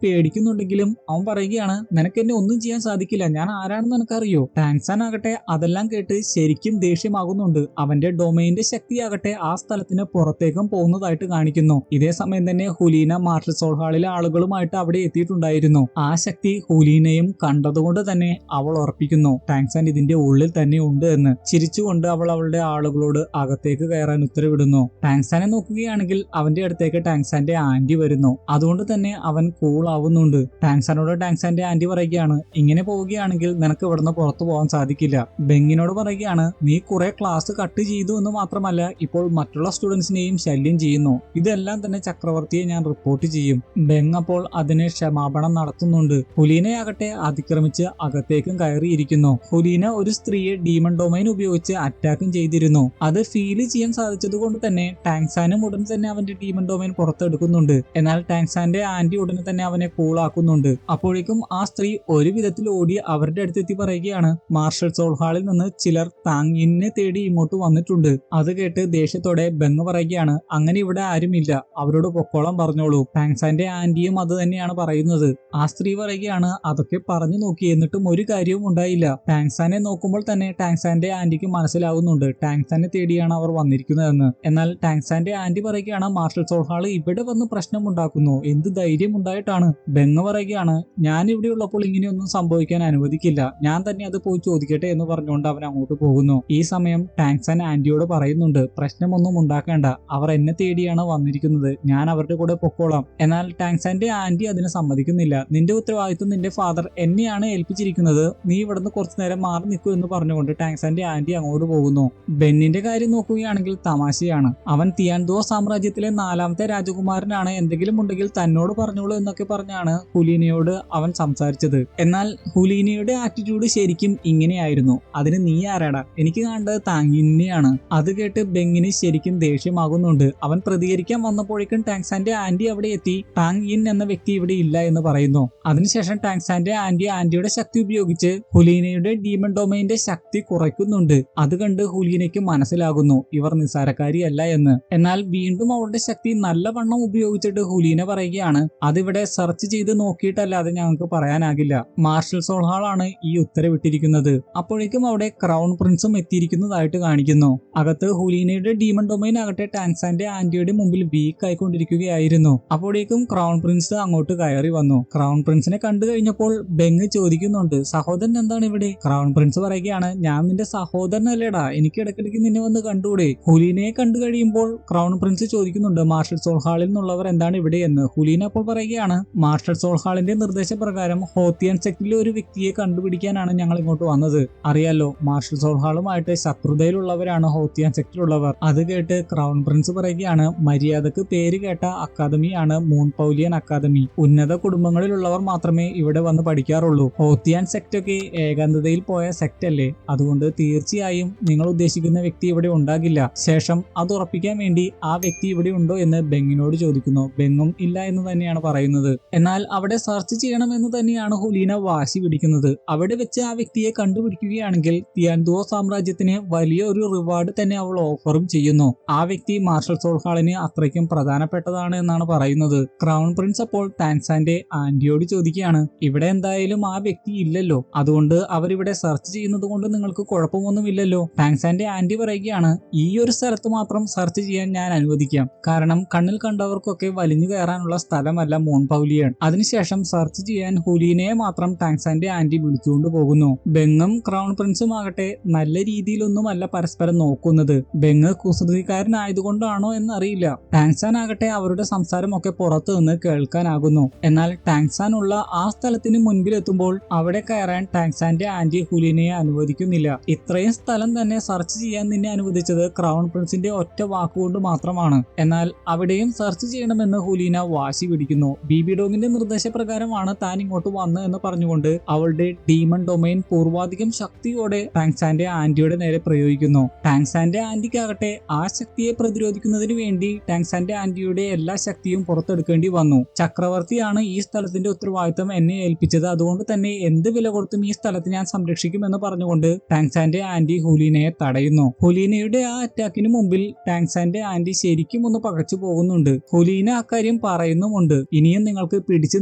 പേടിക്കുന്നുണ്ടെങ്കിലും അവൻ പറയുകയാണ്, നിനക്ക് എന്നെ ഒന്നും ചെയ്യാൻ സാധിക്കില്ല, ഞാൻ ആരാണെന്ന് നിനക്കറിയോ? ടാങ്സാൻ ആകട്ടെ അതെല്ലാം കേട്ട് ശരിക്കും ദേഷ്യമാകുന്നുണ്ട്. അവന്റെ ഡൊമൈന്റെ ശക്തിയാകട്ടെ ആ സ്ഥലത്തിന് പുറത്തേക്കും പോകുന്നതായിട്ട് കാണിക്കുന്നു. ഇതേ സമയം തന്നെ ഹുലീന മാർഷൽ സോൾ ഹാളിലെ ആളുകളുമായിട്ട് അവിടെ എത്തിയിട്ടുണ്ടായിരുന്നു. ആ ശക്തി ഹുലീനയും കണ്ടതുകൊണ്ട് തന്നെ അവൾ ഉറപ്പിക്കുന്നു ടാങ്സാൻ ഇതിന്റെ ഉള്ളിൽ തന്നെ ഉണ്ട് എന്ന്. ചിരിച്ചുകൊണ്ട് അവൾ അവളുടെ ആളുകളോട് അകത്തേക്ക് കയറാൻ ഉത്തരവിടുന്നു. ടാങ്സാനെ നോക്കുകയാണെങ്കിൽ അവന്റെ അടുത്തേക്ക് ടാങ്സാന്റെ ആന്റി വരുന്നു. അതുകൊണ്ട് തന്നെ അവൻ കൂൾ ആവുന്നുണ്ട്. ടാങ്സാനോട് ടാങ്സാന്റെ ആന്റി പറയുകയാണ്, ഇങ്ങനെ പോവുകയാണെങ്കിൽ നിനക്ക് ഇവിടുന്ന് പുറത്തു പോകാൻ സാധിക്കില്ല. ബെങ്ങിനോട് പറയുകയാണ്, നീ കുറെ ക്ലാസ് കട്ട് ചെയ്തു എന്ന് മാത്രമല്ല ഇപ്പോൾ മറ്റുള്ള സ്റ്റുഡൻസിനെയും ശല്യം ചെയ്യുന്നു. ഇതെല്ലാം തന്നെ ചക്രവർത്തിയെ ഞാൻ റിപ്പോർട്ട് ചെയ്യും. ബെങ് അപ്പോൾ അതിന് ക്ഷമാപണം നടത്തുന്നുണ്ട്. ഹുലീനയാകട്ടെ അതിക്രമിച്ച് അകത്തേക്കും കയറിയിരിക്കുന്നു. ഹുലീന ഒരു സ്ത്രീയെ ഡീമൺ ഡൊമൈൻ ഉപയോഗിച്ച് അറ്റാക്കും ചെയ്തിരുന്നു. അത് ഫീൽ ചെയ്യാൻ സാധിച്ചത് കൊണ്ട് തന്നെ ടാങ്സാനും ഉടൻ തന്നെ അവന്റെ ഡീമൺ ഡൊമൈൻ പുറത്തെടുക്കുന്നുണ്ട്. എന്നാൽ ടാങ്സാന്റെ ആന്റി ഉടനെ തന്നെ അവനെ കൂളാക്കുന്നുണ്ട്. അപ്പോഴേക്കും ആ സ്ത്രീ ഒരു വിധത്തിൽ ഓടി അവരുടെ അടുത്തെത്തി പറയുകയാണ്, മാർഷൽ സോൾ ഹാളിൽ നിന്ന് ചിലർ താങ്ങിനെ തേടി ഇങ്ങോട്ട് വന്നിട്ടുണ്ട്. അത് കേട്ട് ദേഷ്യത്തോടെ ബെങ് പറയുകയാണ്, അങ്ങനെ ഇവിടെ ആരുമില്ല, അവരോട് പൊക്കോളം പറഞ്ഞോളൂ. ടാങ്സാന്റെ ആന്റിയും അത് തന്നെയാണ് പറയുന്നത്. ആ സ്ത്രീ പറയുകയാണ്, അതൊക്കെ പറഞ്ഞു നോക്കി എന്നിട്ടും ഒരു കാര്യവും ഉണ്ടായില്ല. ടാങ്സാനെ നോക്കുമ്പോൾ തന്നെ ടാങ്സാന്റെ ആന്റിക്ക് മനസ്സിലാവുന്നുണ്ട് ടാങ്സാനെ തേടിയാണ് അവർ വന്നിരിക്കുന്നതെന്ന്. എന്നാൽ ടാങ്സാന്റെ ആന്റി പറയുകയാണ്, മാർഷൽ സോൾ ഹാൾ ഇവിടെ വന്ന് പ്രശ്നമുണ്ടാക്കുന്നു, എന്ത് ധൈര്യം ഉണ്ടായിട്ടാണ്? ബെങ് പറയുകയാണ്, ഞാൻ ഇവിടെ ഉള്ളപ്പോൾ ഇങ്ങനെയൊന്നും സംഭവിക്കാൻ അനുവദിക്കില്ല, ഞാൻ തന്നെ അത് പോയി ചോദിക്കട്ടെ എന്ന് പറഞ്ഞുകൊണ്ട് അവൻ അങ്ങോട്ട് പോകുന്നു. ഈ സമയം ടാങ്സാൻ ആന്റിയോട് പറയുന്നുണ്ട്, പ്രശ്നമൊന്നും ഉണ്ടാക്കേണ്ട, അവർ എന്നെ തേടിയാണ് വന്നിരിക്കുന്നത്, ഞാൻ അവരുടെ കൂടെ പൊക്കോളാം. എന്നാൽ ടാങ്സാന്റെ ആന്റി അതിന് സമ്മതിക്കുന്നില്ല. നിന്റെ ഉത്തരവാദിത്വം നിന്റെ ഫാദർ എന്നെയാണ് ഏൽപ്പിച്ചിരിക്കുന്നത്, നീ ഇവിടുന്ന് കുറച്ചു നേരം മാറി നിൽക്കൂ എന്ന് പറഞ്ഞുകൊണ്ട് ടാങ്സാന്റെ ആന്റി അങ്ങോട്ട് പോകുന്നു. ബെന്നിന്റെ കാര്യം നോക്കുകയാണെങ്കിൽ തമാശയാണ്. അവൻ തിയാൻഡോ സാമ്രാജ്യത്തിലെ 4ാമത്തെ രാജകുമാരനാണ്, എന്തെങ്കിലും ഉണ്ടെങ്കിൽ തന്നോട് പറഞ്ഞോളൂ എന്നൊക്കെ പറഞ്ഞാണ് ഹുലീനയോട് അവൻ സംസാരിച്ചത്. എന്നാൽ ഹുലീനയുടെ ആറ്റിറ്റ്യൂഡ് ശരിക്കും ഇങ്ങനെയായിരുന്നു. അതിന് നീ ആരാടാ? എനിക്ക് കണ്ടത് താങ്ങിനെയാണ്. അത് കേട്ട് ബെങ്ങിന് ശരിക്കും ദേഷ്യമാകുന്നുണ്ട്. അവൻ പ്രതികരിക്കാൻ വന്നപ്പോഴേക്കും ടാങ്സാന്റെ ആന്റി അവിടെ എത്തി ടാങ് ഇൻ എന്ന വ്യക്തി ഇവിടെ ഇല്ല എന്ന് പറയുന്നു. അതിനുശേഷം ടാങ്സാന്റെ ആന്റിയുടെ ശക്തി ഉപയോഗിച്ച് ഹുലീനയുടെ ഡീമൺ ഡൊമൈന്റെ ശക്തി കുറയ്ക്കുന്നുണ്ട്. അത് കണ്ട് ഹുലീനയ്ക്ക് മനസ്സിലാകുന്നു ഇവർ നിസ്സാരക്കാരിയല്ല എന്ന്. എന്നാൽ വീണ്ടും അവളുടെ ശക്തി നല്ലവണ്ണം ഉപയോഗിച്ചിട്ട് ഹുലീന പറയുകയാണ്, അതിവിടെ സെർച്ച് ചെയ്ത് നോക്കിയിട്ടല്ലാതെ ഞങ്ങൾക്ക് പറയാനാകില്ല. മാർഷൽ സോൾ ഹാൾ ആണ് ഈ ഉത്തരവിട്ടിരിക്കുന്നത്. അപ്പോഴേക്കും അവിടെ ക്രൗൺ പ്രിൻസും എത്തിയിരിക്കുന്നതായിട്ട് കാണിക്കുന്നു. അകത്ത് ഹുലീനയുടെ ഡീമൺ ഡൊമൈൻ ആകട്ടെ ടാങ്സാന്റെ ആന്റിയുടെ മുമ്പിൽ വീക്ക് ആയിക്കൊണ്ടിരിക്കുകയായിരുന്നു. അപ്പോഴേക്കും ക്രൗൺ പ്രിൻസ് അങ്ങോട്ട് കയറി വന്നു. ക്രൗൺ പ്രിൻസിനെ കണ്ടു കഴിഞ്ഞപ്പോൾ ബെങ് ചോദിക്കുന്നുണ്ട്, സഹോദരൻ എന്താണ് ഇവിടെ? ക്രൗൺ പ്രിൻസ് പറയുകയാണ്, ഞാൻ നിന്റെ സഹോദരനല്ലേടാ, എനിക്ക് ഇടയ്ക്കിടയ്ക്ക് നിന്നെ വന്ന് കണ്ടുകൂടെ? ഹുലീനയെ കണ്ടു കഴിയുമ്പോൾ ക്രൗൺ പ്രിൻസ് ചോദിക്കുന്നുണ്ട്, മാർഷൽ സോൾ ഹാളിൽ നിന്നുള്ളവർ എന്താണ് ഇവിടെ എന്ന്. ഹുലീന അപ്പോൾ പറയുകയാണ്, മാർഷൽ സോൾ ഹാളിന്റെ നിർദ്ദേശപ്രകാരം ഹോത്തിയാൻ സെക്ടിലെ ഒരു വ്യക്തിയെ കണ്ടുപിടിക്കാനാണ് ഞങ്ങൾ ഇങ്ങോട്ട് വന്നത്. അറിയാലോ, മാർഷൽ സോൾ ഹാളുമായിട്ട് ശത്രുതയിലുള്ളവരാണ് ഹോത്തിയാൻ സെക്ടിലുള്ളവർ. അത് കേട്ട് ക്രൗൺ പ്രിൻസ് പറയുകയാണ്, മര്യാദക്ക് പേര് കേട്ട അക്കാദമിയാണ് മൂൺ പൗലിയൻ അക്കാദമി. ഉന്നത കുടുംബങ്ങളിലുള്ളവർ മാത്രമേ ഇവിടെ വന്ന് പഠിക്കാറുള്ളൂ. ഹോത്തിയാൻ സെക്ട് ഒക്കെ ഏകാന്തതയിൽ പോയ സെക്ട് അല്ലേ, അതുകൊണ്ട് തീർച്ചയായും നിങ്ങൾ ഉദ്ദേശിക്കുന്ന വ്യക്തി ഇവിടെ ഉണ്ടാകില്ല. ശേഷം അത് ഉറപ്പിക്കാൻ വേണ്ടി ആ വ്യക്തി ഇവിടെ ഉണ്ടോ എന്ന് ബെങ്ങിനോട് ചോദിക്കുന്നു. ബെങ്ങും ഇല്ല എന്ന് തന്നെയാണ് പറയുന്നത്. എന്നാൽ അവിടെ സെർച്ച് ചെയ്യണമെന്ന് തന്നെയാണ് ഹുലീന വാശി പിടിക്കുന്നത്. അവിടെ വെച്ച് ആ വ്യക്തിയെ കണ്ടുപിടിക്കുകയാണെങ്കിൽ തിയാൻഡോ സാമ്രാജ്യത്തിന് വലിയ ഒരു റിവാർഡ് തന്നെ അവൾ ഓഫറും ചെയ്യുന്നു. ആ വ്യക്തി മാർഷൽ സോൾ ഹാളിന് അത്രയ്ക്കും പ്രധാനപ്പെട്ടതാണ് എന്നാണ് പറയുന്നത്. ക്രൗൺ പ്രിൻസ് അപ്പോൾ ടാങ്സാന്റെ ആന്റിയോട് ചോദിക്കുകയാണ്, ഇവിടെ എന്തായാലും ആ വ്യക്തി ഇല്ലല്ലോ, അതുകൊണ്ട് അവരിവിടെ സെർച്ച് ചെയ്യുന്നത് കൊണ്ട് നിങ്ങൾക്ക് കുഴപ്പമൊന്നുമില്ലല്ലോ? ടാങ്സാന്റെ ആന്റി പറയുകയാണ്, ഈ ഒരു സ്ഥലത്ത് മാത്രം സെർച്ച് ചെയ്യാൻ ഞാൻ അനുവദിക്കാം, കാരണം കണ്ണിൽ കണ്ടവർക്കൊക്കെ വലിഞ്ഞു കയറാനുള്ള സ്ഥലമല്ല മൂൺ പൗലിയൻ. അതിനുശേഷം സെർച്ച് ചെയ്യാൻ ഹുലീനയെ മാത്രം ടാങ്സാന്റെ ആന്റി വിളിച്ചുകൊണ്ട് പോകുന്നു. ബെങ്ങും ക്രൗൺ പ്രിൻസും ആകട്ടെ നല്ല രീതിയിലൊന്നുമല്ല പരസ്പരം നോക്കുന്നത്. ബെങ് കുസൃതിക്കാരനായതുകൊണ്ടാണോ എന്നറിയില്ല. ടാങ്സാൻ ആകട്ടെ അവരുടെ സംസാരമൊക്കെ പുറത്തു നിന്ന് കേൾക്കാനാകുന്നു. എന്നാൽ ടാങ്സാൻ ഉള്ള ആ സ്ഥലത്തിന് മുൻപിലെത്തുമ്പോൾ അവിടെ കയറാൻ ടാങ്സാന്റെ ആന്റി ഹുലീനയെ അനുവദിക്കുന്നില്ല. ഇത്രയും സ്ഥലം തന്നെ സെർച്ച് ചെയ്യാൻ നിന്നെ അനുവദിച്ചത് ക്രൗൺ പ്രിൻസിന്റെ ഒറ്റ വാക്കുകൊണ്ട് മാത്രമാണ്. എന്നാൽ അവിടെയും സെർച്ച് ചെയ്യണമെന്ന് ഹുലീന വാശി പിടിക്കുന്നു. ബിബി ഡോങ്ങിന്റെ നിർദ്ദേശപ്രകാരമാണ് താൻ ഇങ്ങോട്ട് വന്നത് എന്ന് പറഞ്ഞുകൊണ്ട് അവളുടെ ഡീമൺ ഡൊമൈൻ പൂർവാധികം ശക്തിയോടെ ടാങ്സാന്റെ ആന്റിയുടെ നേരെ പ്രയോഗിക്കുന്നു. ടാങ്സാന്റെ ആന്റിക്കാകട്ടെ ആ ശക്തിയെ പ്രതിരോധിക്കുന്നതിന് വേണ്ടി ടാങ്സാന്റെ ആന്റിയുടെ എല്ലാ ശക്തിയും പുറത്തെടുക്കേണ്ടി വന്നു. ചക്രവർത്തിയാണ് ഈ സ്ഥലത്തിന്റെ ഉത്തരവാദിത്തം എന്നെ ഏൽപ്പിച്ചത്, അതുകൊണ്ട് തന്നെ എന്ത് വില കൊടുത്തും ഈ സ്ഥലത്ത് ഞാൻ സംരക്ഷിക്കുമെന്ന് പറഞ്ഞുകൊണ്ട് ടാങ്സാന്റെ ആന്റി ഹുലീനയെ തടയുന്നു. ഹുലീനയുടെ ആ അറ്റാക്കിന് മുമ്പിൽ ടാങ്സാന്റെ ആന്റി ശരിക്കും ഒന്ന് പകച്ചു പോകുന്നുണ്ട്. ഹുലീന അക്കാര്യം കാര്യം പറയുന്നുമുണ്ട്. ഇനിയും നിങ്ങൾക്ക് പിടിച്ചു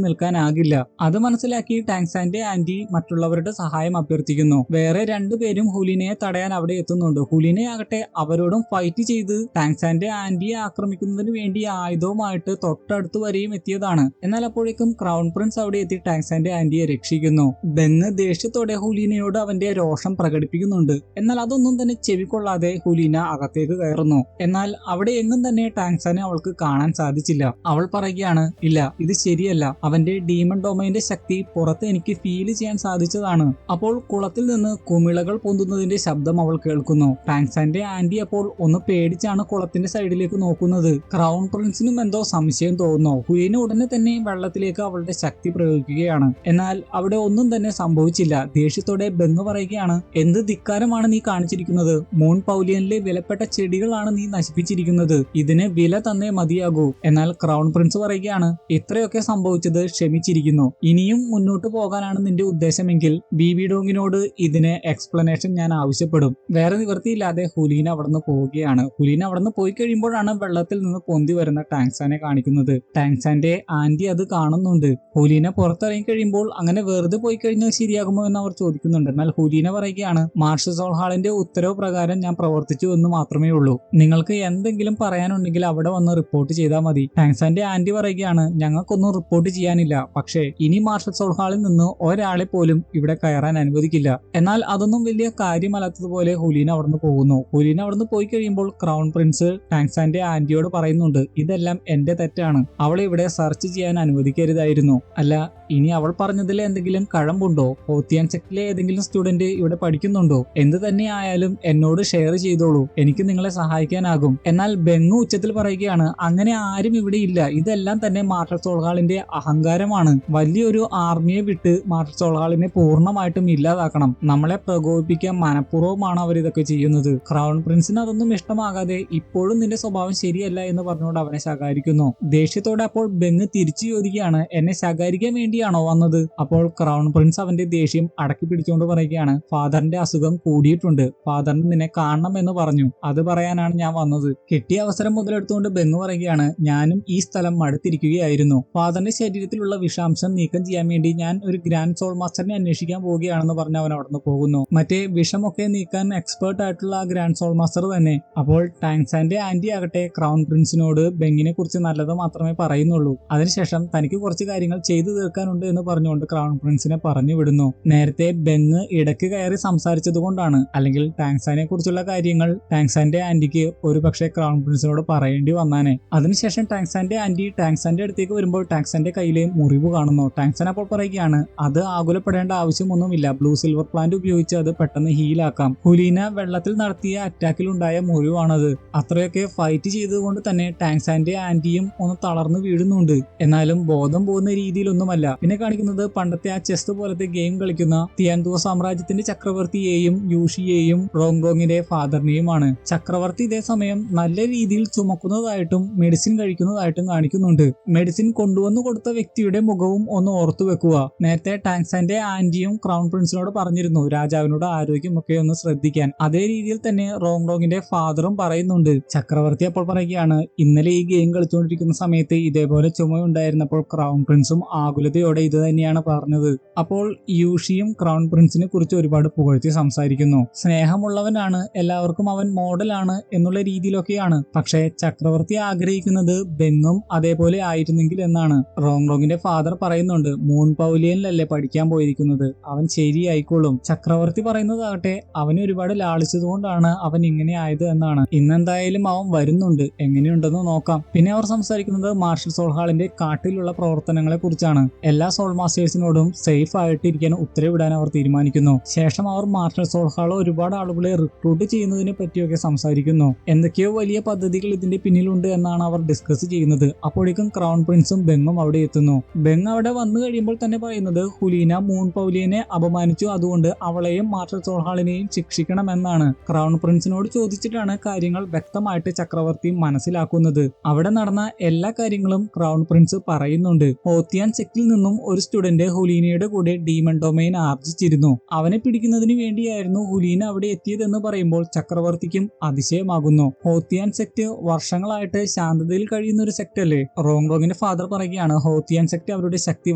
നിൽക്കാനാകില്ല. അത് മനസ്സിലാക്കി ടാങ്സാന്റെ ആന്റി മറ്റുള്ളവരുടെ സഹായം അഭ്യർത്ഥിക്കുന്നു. വേറെ രണ്ടുപേരും ഹുലീനയെ തടയാൻ അവിടെ എത്തുന്നുണ്ട്. ഹുലീനയാകട്ടെ അവരോടും ഫൈറ്റ് ചെയ്ത് ടാങ്സാന്റെ ആന്റിയെ ആക്രമിക്കുന്നതിന് വേണ്ടി ആയുധവുമായിട്ട് തൊട്ടടുത്ത് വരെയും എത്തിയതാണ്. എന്നാൽ അപ്പോഴേക്കും ക്രൗൺ പ്രിൻസ് അവിടെ എത്തി ടാങ്സാന്റെ ആന്റിയെ രക്ഷിക്കുന്നു. ബെങ് ദേഷ്യത്തോടെ ഹുലീനയോട് അവന്റെ രോഷം പ്രകടിപ്പിക്കുന്നുണ്ട്. എന്നാൽ അതൊന്നും തന്നെ ചെവിക്കൊള്ളാതെ ഹുലീന അകത്തേക്ക് കയറുന്നു. എന്നാൽ അവിടെ എങ്ങും തന്നെ ടാങ്സാനെ അവൾക്ക് കാണാൻ സാധിച്ചില്ല. അവൾ പറയുകയാണ്, ഇല്ല, ഇത് ശരിയല്ല. അവന്റെ ഡീമൺ ഡൊമൈന്റെ ശക്തി പുറത്ത് എനിക്ക് ഫീൽ ചെയ്യാൻ സാധിച്ചതാണ്. അപ്പോൾ കുളത്തിൽ നിന്ന് കുമിളകൾ പൊന്തുന്നതിന്റെ ശബ്ദം അവൾ കേൾക്കുന്നു. ടാങ്സാന്റെ ആന്റി അപ്പോൾ ഒന്ന് പേടിച്ചാണ് കുളത്തിന്റെ സൈഡിലേക്ക് നോക്കുന്നത്. ക്രൗൺ പ്രിൻസിനും എന്തോ സംശയം തോന്നുന്നു. ഹുലീന ഉടനെ തന്നെ വെള്ളത്തിലേക്ക് അവളുടെ ശക്തി പ്രയോഗിക്കുകയാണ്. എന്നാൽ അവിടെ ഒന്നും തന്നെ സംഭവിച്ചില്ല. ദേഷ്യത്തോടെ ബെങ് പറയുകയാണ്, എന്ത് ധിക്കാരമാണ് നീ കാണിച്ചിരിക്കുന്നത്? മൂൺ പൗലിയനിലെ വിലപ്പെട്ട ചെടികളാണ് നീ നശിപ്പിച്ചിരിക്കുന്നത്. ഇതിന് വില തന്നേ മതിയാകൂ. എന്നാൽ ക്രൗൺ പ്രിൻസ് പറയുകയാണ്, ഇത്രയൊക്കെ സംഭവിച്ചത് ക്ഷമിച്ചിരിക്കുന്നു. ഇനിയും മുന്നോട്ട് പോകാനാണ് നിന്റെ ഉദ്ദേശമെങ്കിൽ ബിബി ഡോങ്ങിനോട് ഇതിന് എക്സ്പ്ലനേഷൻ ഞാൻ ആവശ്യപ്പെടും. വേറെ നിവൃത്തിയില്ലാതെ ഹുലീന അവിടുന്ന് പോവുകയാണ്. ഹുലീന അവിടുന്ന് പോയി കഴിയുമ്പോഴാണ് വെള്ളത്തിൽ നിന്ന് പൊന്തി വരുന്ന ടാങ്സാനെ കാണിക്കുന്നത്. ടാങ്സാന്റെ ആന്റി അത് കാണുന്നുണ്ട്. ഹുലീന പുറത്തിറങ്ങി കഴിയുമ്പോൾ അങ്ങനെ വെറുതെ പോയി കഴിഞ്ഞാൽ ശരിയാകുമോ എന്ന് അവർ ചോദിക്കുന്നുണ്ട്. എന്നാൽ ഹുലീന പറയുകയാണ്, മാർഷൽ സോൾ ഹാളിന്റെ ഉത്തരവ് പ്രകാരം ഞാൻ പ്രവർത്തിച്ചു എന്ന് മാത്രമേ ഉള്ളൂ. നിങ്ങൾക്ക് എന്തെങ്കിലും പറയാനുണ്ടെങ്കിൽ അവിടെ വന്ന് റിപ്പോർട്ട് ചെയ്താൽ മതി. ടാങ്സാന്റെ ആന്റി പറയുകയാണ്, ഞങ്ങൾക്കൊന്നും റിപ്പോർട്ട് ചെയ്യാനില്ല. പക്ഷേ ഇനി മാർഷൽ സോൾ ഹാളിൽ നിന്ന് ഒരാളെ പോലും ഇവിടെ കയറാൻ അനുവദിക്കില്ല. എന്നാൽ അതൊന്നും വലിയ കാര്യമല്ലാത്തതുപോലെ ഹുലീന അവിടുന്ന് പോകുന്നു. ഹുലീന അവിടുന്ന് പോയി കഴിയുമ്പോൾ ക്രൗൺ പ്രിൻസ് ടാങ്സാന്റെ ആന്റിയോട് പറയുന്നുണ്ട്, ഇതെല്ലാം എന്റെ തെറ്റാണ്. അവളെ ഇവിടെ സെർച്ച് ചെയ്യാൻ അനുവദിക്കരുതായിരുന്നു. അല്ല, ഇനി അവൾ പറഞ്ഞതിൽ എന്തെങ്കിലും കഴമ്പുണ്ടോ? ഹോത്തിയാൻ സെക്റ്റിലെ ഏതെങ്കിലും സ്റ്റുഡന്റ് ഇവിടെ പഠിക്കുന്നുണ്ടോ? എന്ത് തന്നെ ആയാലും എന്നോട് ഷെയർ ചെയ്തോളൂ. എനിക്ക് നിങ്ങളെ സഹായിക്കാനാകും. എന്നാൽ ബെങ് ഉച്ചത്തിൽ പറയുകയാണ്, അങ്ങനെ ആരും ഇവിടെ ഇല്ല. ഇതെല്ലാം തന്നെ മാർഷൽ സോൾ ഹാളിന്റെ അഹങ്കാരമാണ്. വലിയൊരു ആർമിയെ വിട്ട് മാർഷൽ സോൾ ഹാളിനെ പൂർണ്ണമായിട്ടും ഇല്ലാതാക്കണം. നമ്മളെ പ്രകോപിപ്പിക്കാൻ മനഃപൂർവ്വമാണ് അവർ ഇതൊക്കെ ചെയ്യുന്നത്. ക്രൗൺ പ്രിൻസിന് അതൊന്നും ഇഷ്ടമാകാതെ ഇപ്പോഴും നിന്റെ സ്വഭാവം ശരിയല്ല എന്ന് പറഞ്ഞുകൊണ്ട് അവനെ ശകാരിക്കുന്നു. ദേഷ്യത്തോടെ അപ്പോൾ ബെങ് തിരിച്ചു ചോദിക്കുകയാണ്, എന്നെ ശകാരിക്കാൻ വേണ്ടിയാണോ വന്നത്? അപ്പോൾ ക്രൗൺ പ്രിൻസ് അവന്റെ ദേഷ്യം അടക്കി പിടിച്ചുകൊണ്ട് പറയുകയാണ്, ഫാദറിന്റെ അസുഖം കൂടിയിട്ടുണ്ട്. ഫാദറിന് നിന്നെ കാണണം എന്ന് പറഞ്ഞു. അത് പറയാനാണ് ഞാൻ വന്നത്. കിട്ടിയ അവസരം മുതലെടുത്തുകൊണ്ട് ബെങ് പറയുകയാണ്, ഞാനും ഈ സ്ഥലം മടുത്തിരിക്കുകയായിരുന്നു. ഫാദറിന്റെ ശരീരത്തിലുള്ള വിഷാംശം നീക്കം ചെയ്യാൻ വേണ്ടി ഞാൻ ഒരു ഗ്രാൻഡ് സോൾ മാസ്റ്ററിനെ അന്വേഷിക്കാൻ പോവുകയാണെന്ന് പറഞ്ഞ് അവൻ അവിടുന്ന് പോകുന്നു. മറ്റേ വിഷമൊക്കെ നീക്കാൻ എക്സ്പേർട്ട് ആയിട്ടുള്ള ആ ഗ്രാൻഡ് സോൾ മാസ്റ്റർ തന്നെ. അപ്പോൾ ടാങ്സാന്റെ ആന്റി ആകട്ടെ ക്രൗൺ പ്രിൻസിനോട് ബെങ്ങിനെ കുറിച്ച് നല്ലത് മാത്രമേ പറയുന്നുള്ളൂ. അതിനുശേഷം തനിക്ക് കുറച്ച് കാര്യങ്ങൾ ചെയ്തു തീർക്കാനുണ്ട് എന്ന് പറഞ്ഞുകൊണ്ട് ക്രൗൺ പ്രിൻസിനെ പറഞ്ഞു വിടുന്നു. നേരത്തെ ബെങ് ഇടയ്ക്ക് കയറി സംസാരിച്ചത് കൊണ്ടാണ്. അല്ലെങ്കിൽ ടാങ്സാനെ കുറിച്ചുള്ള കാര്യങ്ങൾ ടാങ്സാന്റെ ആന്റിക്ക് ഒരു പക്ഷേ ക്രൗൺ പ്രിൻസിനോട് പറയേണ്ടി വന്നാനെ. അതിനുശേഷം ടാങ്സാന്റെ ആന്റി ടാങ്സാന്റെ അടുത്തേക്ക് വരുമ്പോൾ ടാങ്സാന്റെ കയ്യിലെ മുറിവ് കാണുന്നു. ടാങ്സാൻ അപ്പോൾ പറയുകയാണ്, അത് ആകുലപ്പെടേണ്ട ആവശ്യമൊന്നുമില്ല. ബ്ലൂ സിൽവർ പ്ലാന്റ് ഉപയോഗിച്ച് അത് പെട്ടെന്ന് ഹീലാക്കാം. ഹുലീന വെള്ളത്തിൽ നടത്തിയ അറ്റാക്കിൽ ഉണ്ടായ മുറിവാണത്. അത്രയൊക്കെ ഫൈറ്റ് ചെയ്തതുകൊണ്ട് തന്നെ ടാങ്സാന്റെ ആന്റിയും ഒന്ന് തളർന്നു വീഴുന്നുണ്ട്. എന്നാലും ബോധം പോകുന്ന രീതിയിലൊന്നുമല്ല. പിന്നെ കാണിക്കുന്നത് പണ്ടത്തെ ആ ചെസ് പോലത്തെ ഗെയിം കളിക്കുന്ന തിയാൻതുവ സാമ്രാജ്യത്തിന്റെ ചക്രവർത്തിയെയും യൂഷിയെയും റോങ്റോങ്ങിന്റെ ഫാദറിനെയുമാണ്. ചക്രവർത്തി ഇതേ സമയം നല്ല രീതിയിൽ ചുമക്കുന്നതായിട്ടും മെഡിസിൻ കഴിക്കുന്നതായിട്ടും കാണിക്കുന്നുണ്ട്. മെഡിസിൻ കൊണ്ടുവന്നു കൊടുത്ത വ്യക്തിയുടെ മുഖവും ഒന്ന് ഓർത്തു വെക്കുക. നേരത്തെ ടാങ്സാന്റെ ആന്റിയും ക്രൗൺ പ്രിൻസിനോട് പറഞ്ഞിരുന്നു രാജാവിനോട് ആരോഗ്യമൊക്കെ ഒന്ന് ശ്രദ്ധിക്കാൻ. അതേ രീതിയിൽ തന്നെ റോങ്റോങ്ങിന്റെ ഫാദറും പറയുന്നുണ്ട്. ചക്രവർത്തി അപ്പോൾ പറയുകയാണ്, ഇന്നലെ ഈ ഗെയിം കളിച്ചുകൊണ്ടിരിക്കുന്ന സമയത്ത് ഇതേപോലെ ചുമയുണ്ടായിരുന്നപ്പോൾ ക്രൗൺ പ്രിൻസും ആകുലതയോടെ ഇത് തന്നെയാണ് പറഞ്ഞത്. അപ്പോൾ യൂഷിയും ക്രൗൺ പ്രിൻസിനെ കുറിച്ച് ഒരുപാട് പുകഴ്ത്തി സംസാരിക്കുന്നു. സ്നേഹമുള്ളവനാണ്, എല്ലാവർക്കും അവൻ മോഡലാണ് എന്നുള്ള രീതിയിലൊക്കെയാണ്. പക്ഷേ ചക്രവർത്തി ആഗ്രഹിക്കുന്നത് ബെങ്ങും അതേപോലെ ആയിരുന്നെങ്കിൽ എന്നാണ്. റോങ്റോങ്ങിന്റെ ഫാദർ പറയുന്നുണ്ട്, മൂൺ പൗലിയനിലല്ലേ പഠിക്കാൻ പോയിരിക്കുന്നത്, അവൻ ശരിയായിക്കോളും. ചക്രവർത്തി പറയുന്നതാകട്ടെ അവനെ ഒരുപാട് ലാളിച്ചതുകൊണ്ടാണ് അവൻ ഇങ്ങനെ ആയത് എന്നാണ്. ഇന്നെന്തായാലും അവൻ വരുന്നുണ്ട്, എങ്ങനെയുണ്ടെന്ന് നോക്കാം. പിന്നെ അവർ സംസാരിക്കുന്നത് മാർഷൽ സോൾ ഹാളിന്റെ കാട്ടിലുള്ള പ്രവർത്തനങ്ങളെ കുറിച്ചാണ്. എല്ലാ സോൾ മാസ്റ്റേഴ്സിനോടും സേഫ് ആയിട്ട് ഇരിക്കാൻ ഉത്തരവിടാൻ അവർ തീരുമാനിക്കുന്നു. ശേഷം അവർ മാർഷൽ സോൾ ഹാൾ ഒരുപാട് ആളുകളെ റിക്രൂട്ട് ചെയ്യുന്നതിനെ പറ്റിയൊക്കെ സംസാരിക്കുന്നു. എന്തൊക്കെയോ വലിയ പദ്ധതികൾ ഇതിന്റെ പിന്നിലുണ്ട് എന്നാണ് അവർ ഡിസ്കസ് ചെയ്യുന്നത്. അപ്പോഴേക്കും ക്രൗൺ പ്രിൻസും ബെങ്ങും അവിടെ എത്തുന്നു. ബെങ് അവിടെ വന്നു കഴിയുമ്പോൾ തന്നെ പറയുന്നത് ഹുലീന മൂൺ പൗലിയനെ അപമാനിച്ചു, അതുകൊണ്ട് അവളെയും മാർഷൽ സോൾ ഹാളിനെയും ശിക്ഷിക്കണമെന്നാണ്. ക്രൗൺ പ്രിൻസിനോട് ചോദിച്ചിട്ടാണ് കാര്യങ്ങൾ വ്യക്തമായിട്ട് ചക്രവർത്തി മനസ്സിലാക്കുന്നത്. അവിടെ നടന്ന എല്ലാ കാര്യങ്ങളും ക്രൗൺ പ്രിൻസ് പറയുന്നുണ്ട്. ഹോത്തിയാൻ സെക്റ്റിൽ നിന്നും ഒരു സ്റ്റുഡന്റ് ഹുലീനയുടെ കൂടെ ഡീമൺ ഡൊമൈൻ ആർജിച്ചിരുന്നു. അവനെ പിടിക്കുന്നതിന് വേണ്ടിയായിരുന്നു ഹുലീന അവിടെ എത്തിയതെന്ന് പറയുമ്പോൾ ചക്രവർത്തിക്കും അതിശയമാകുന്നു. ഹോത്തിയാൻ സെക്റ്റ് വർഷങ്ങളായിട്ട് ശാന്തതയിൽ കഴിയുന്ന ഒരു സെക്റ്റ് അല്ലേ? റോങ്ങിന്റെ ഫാദർ പറയുകയാണ് ഹോത്തിയാൻ സെക്ട് അവരുടെ ശക്തി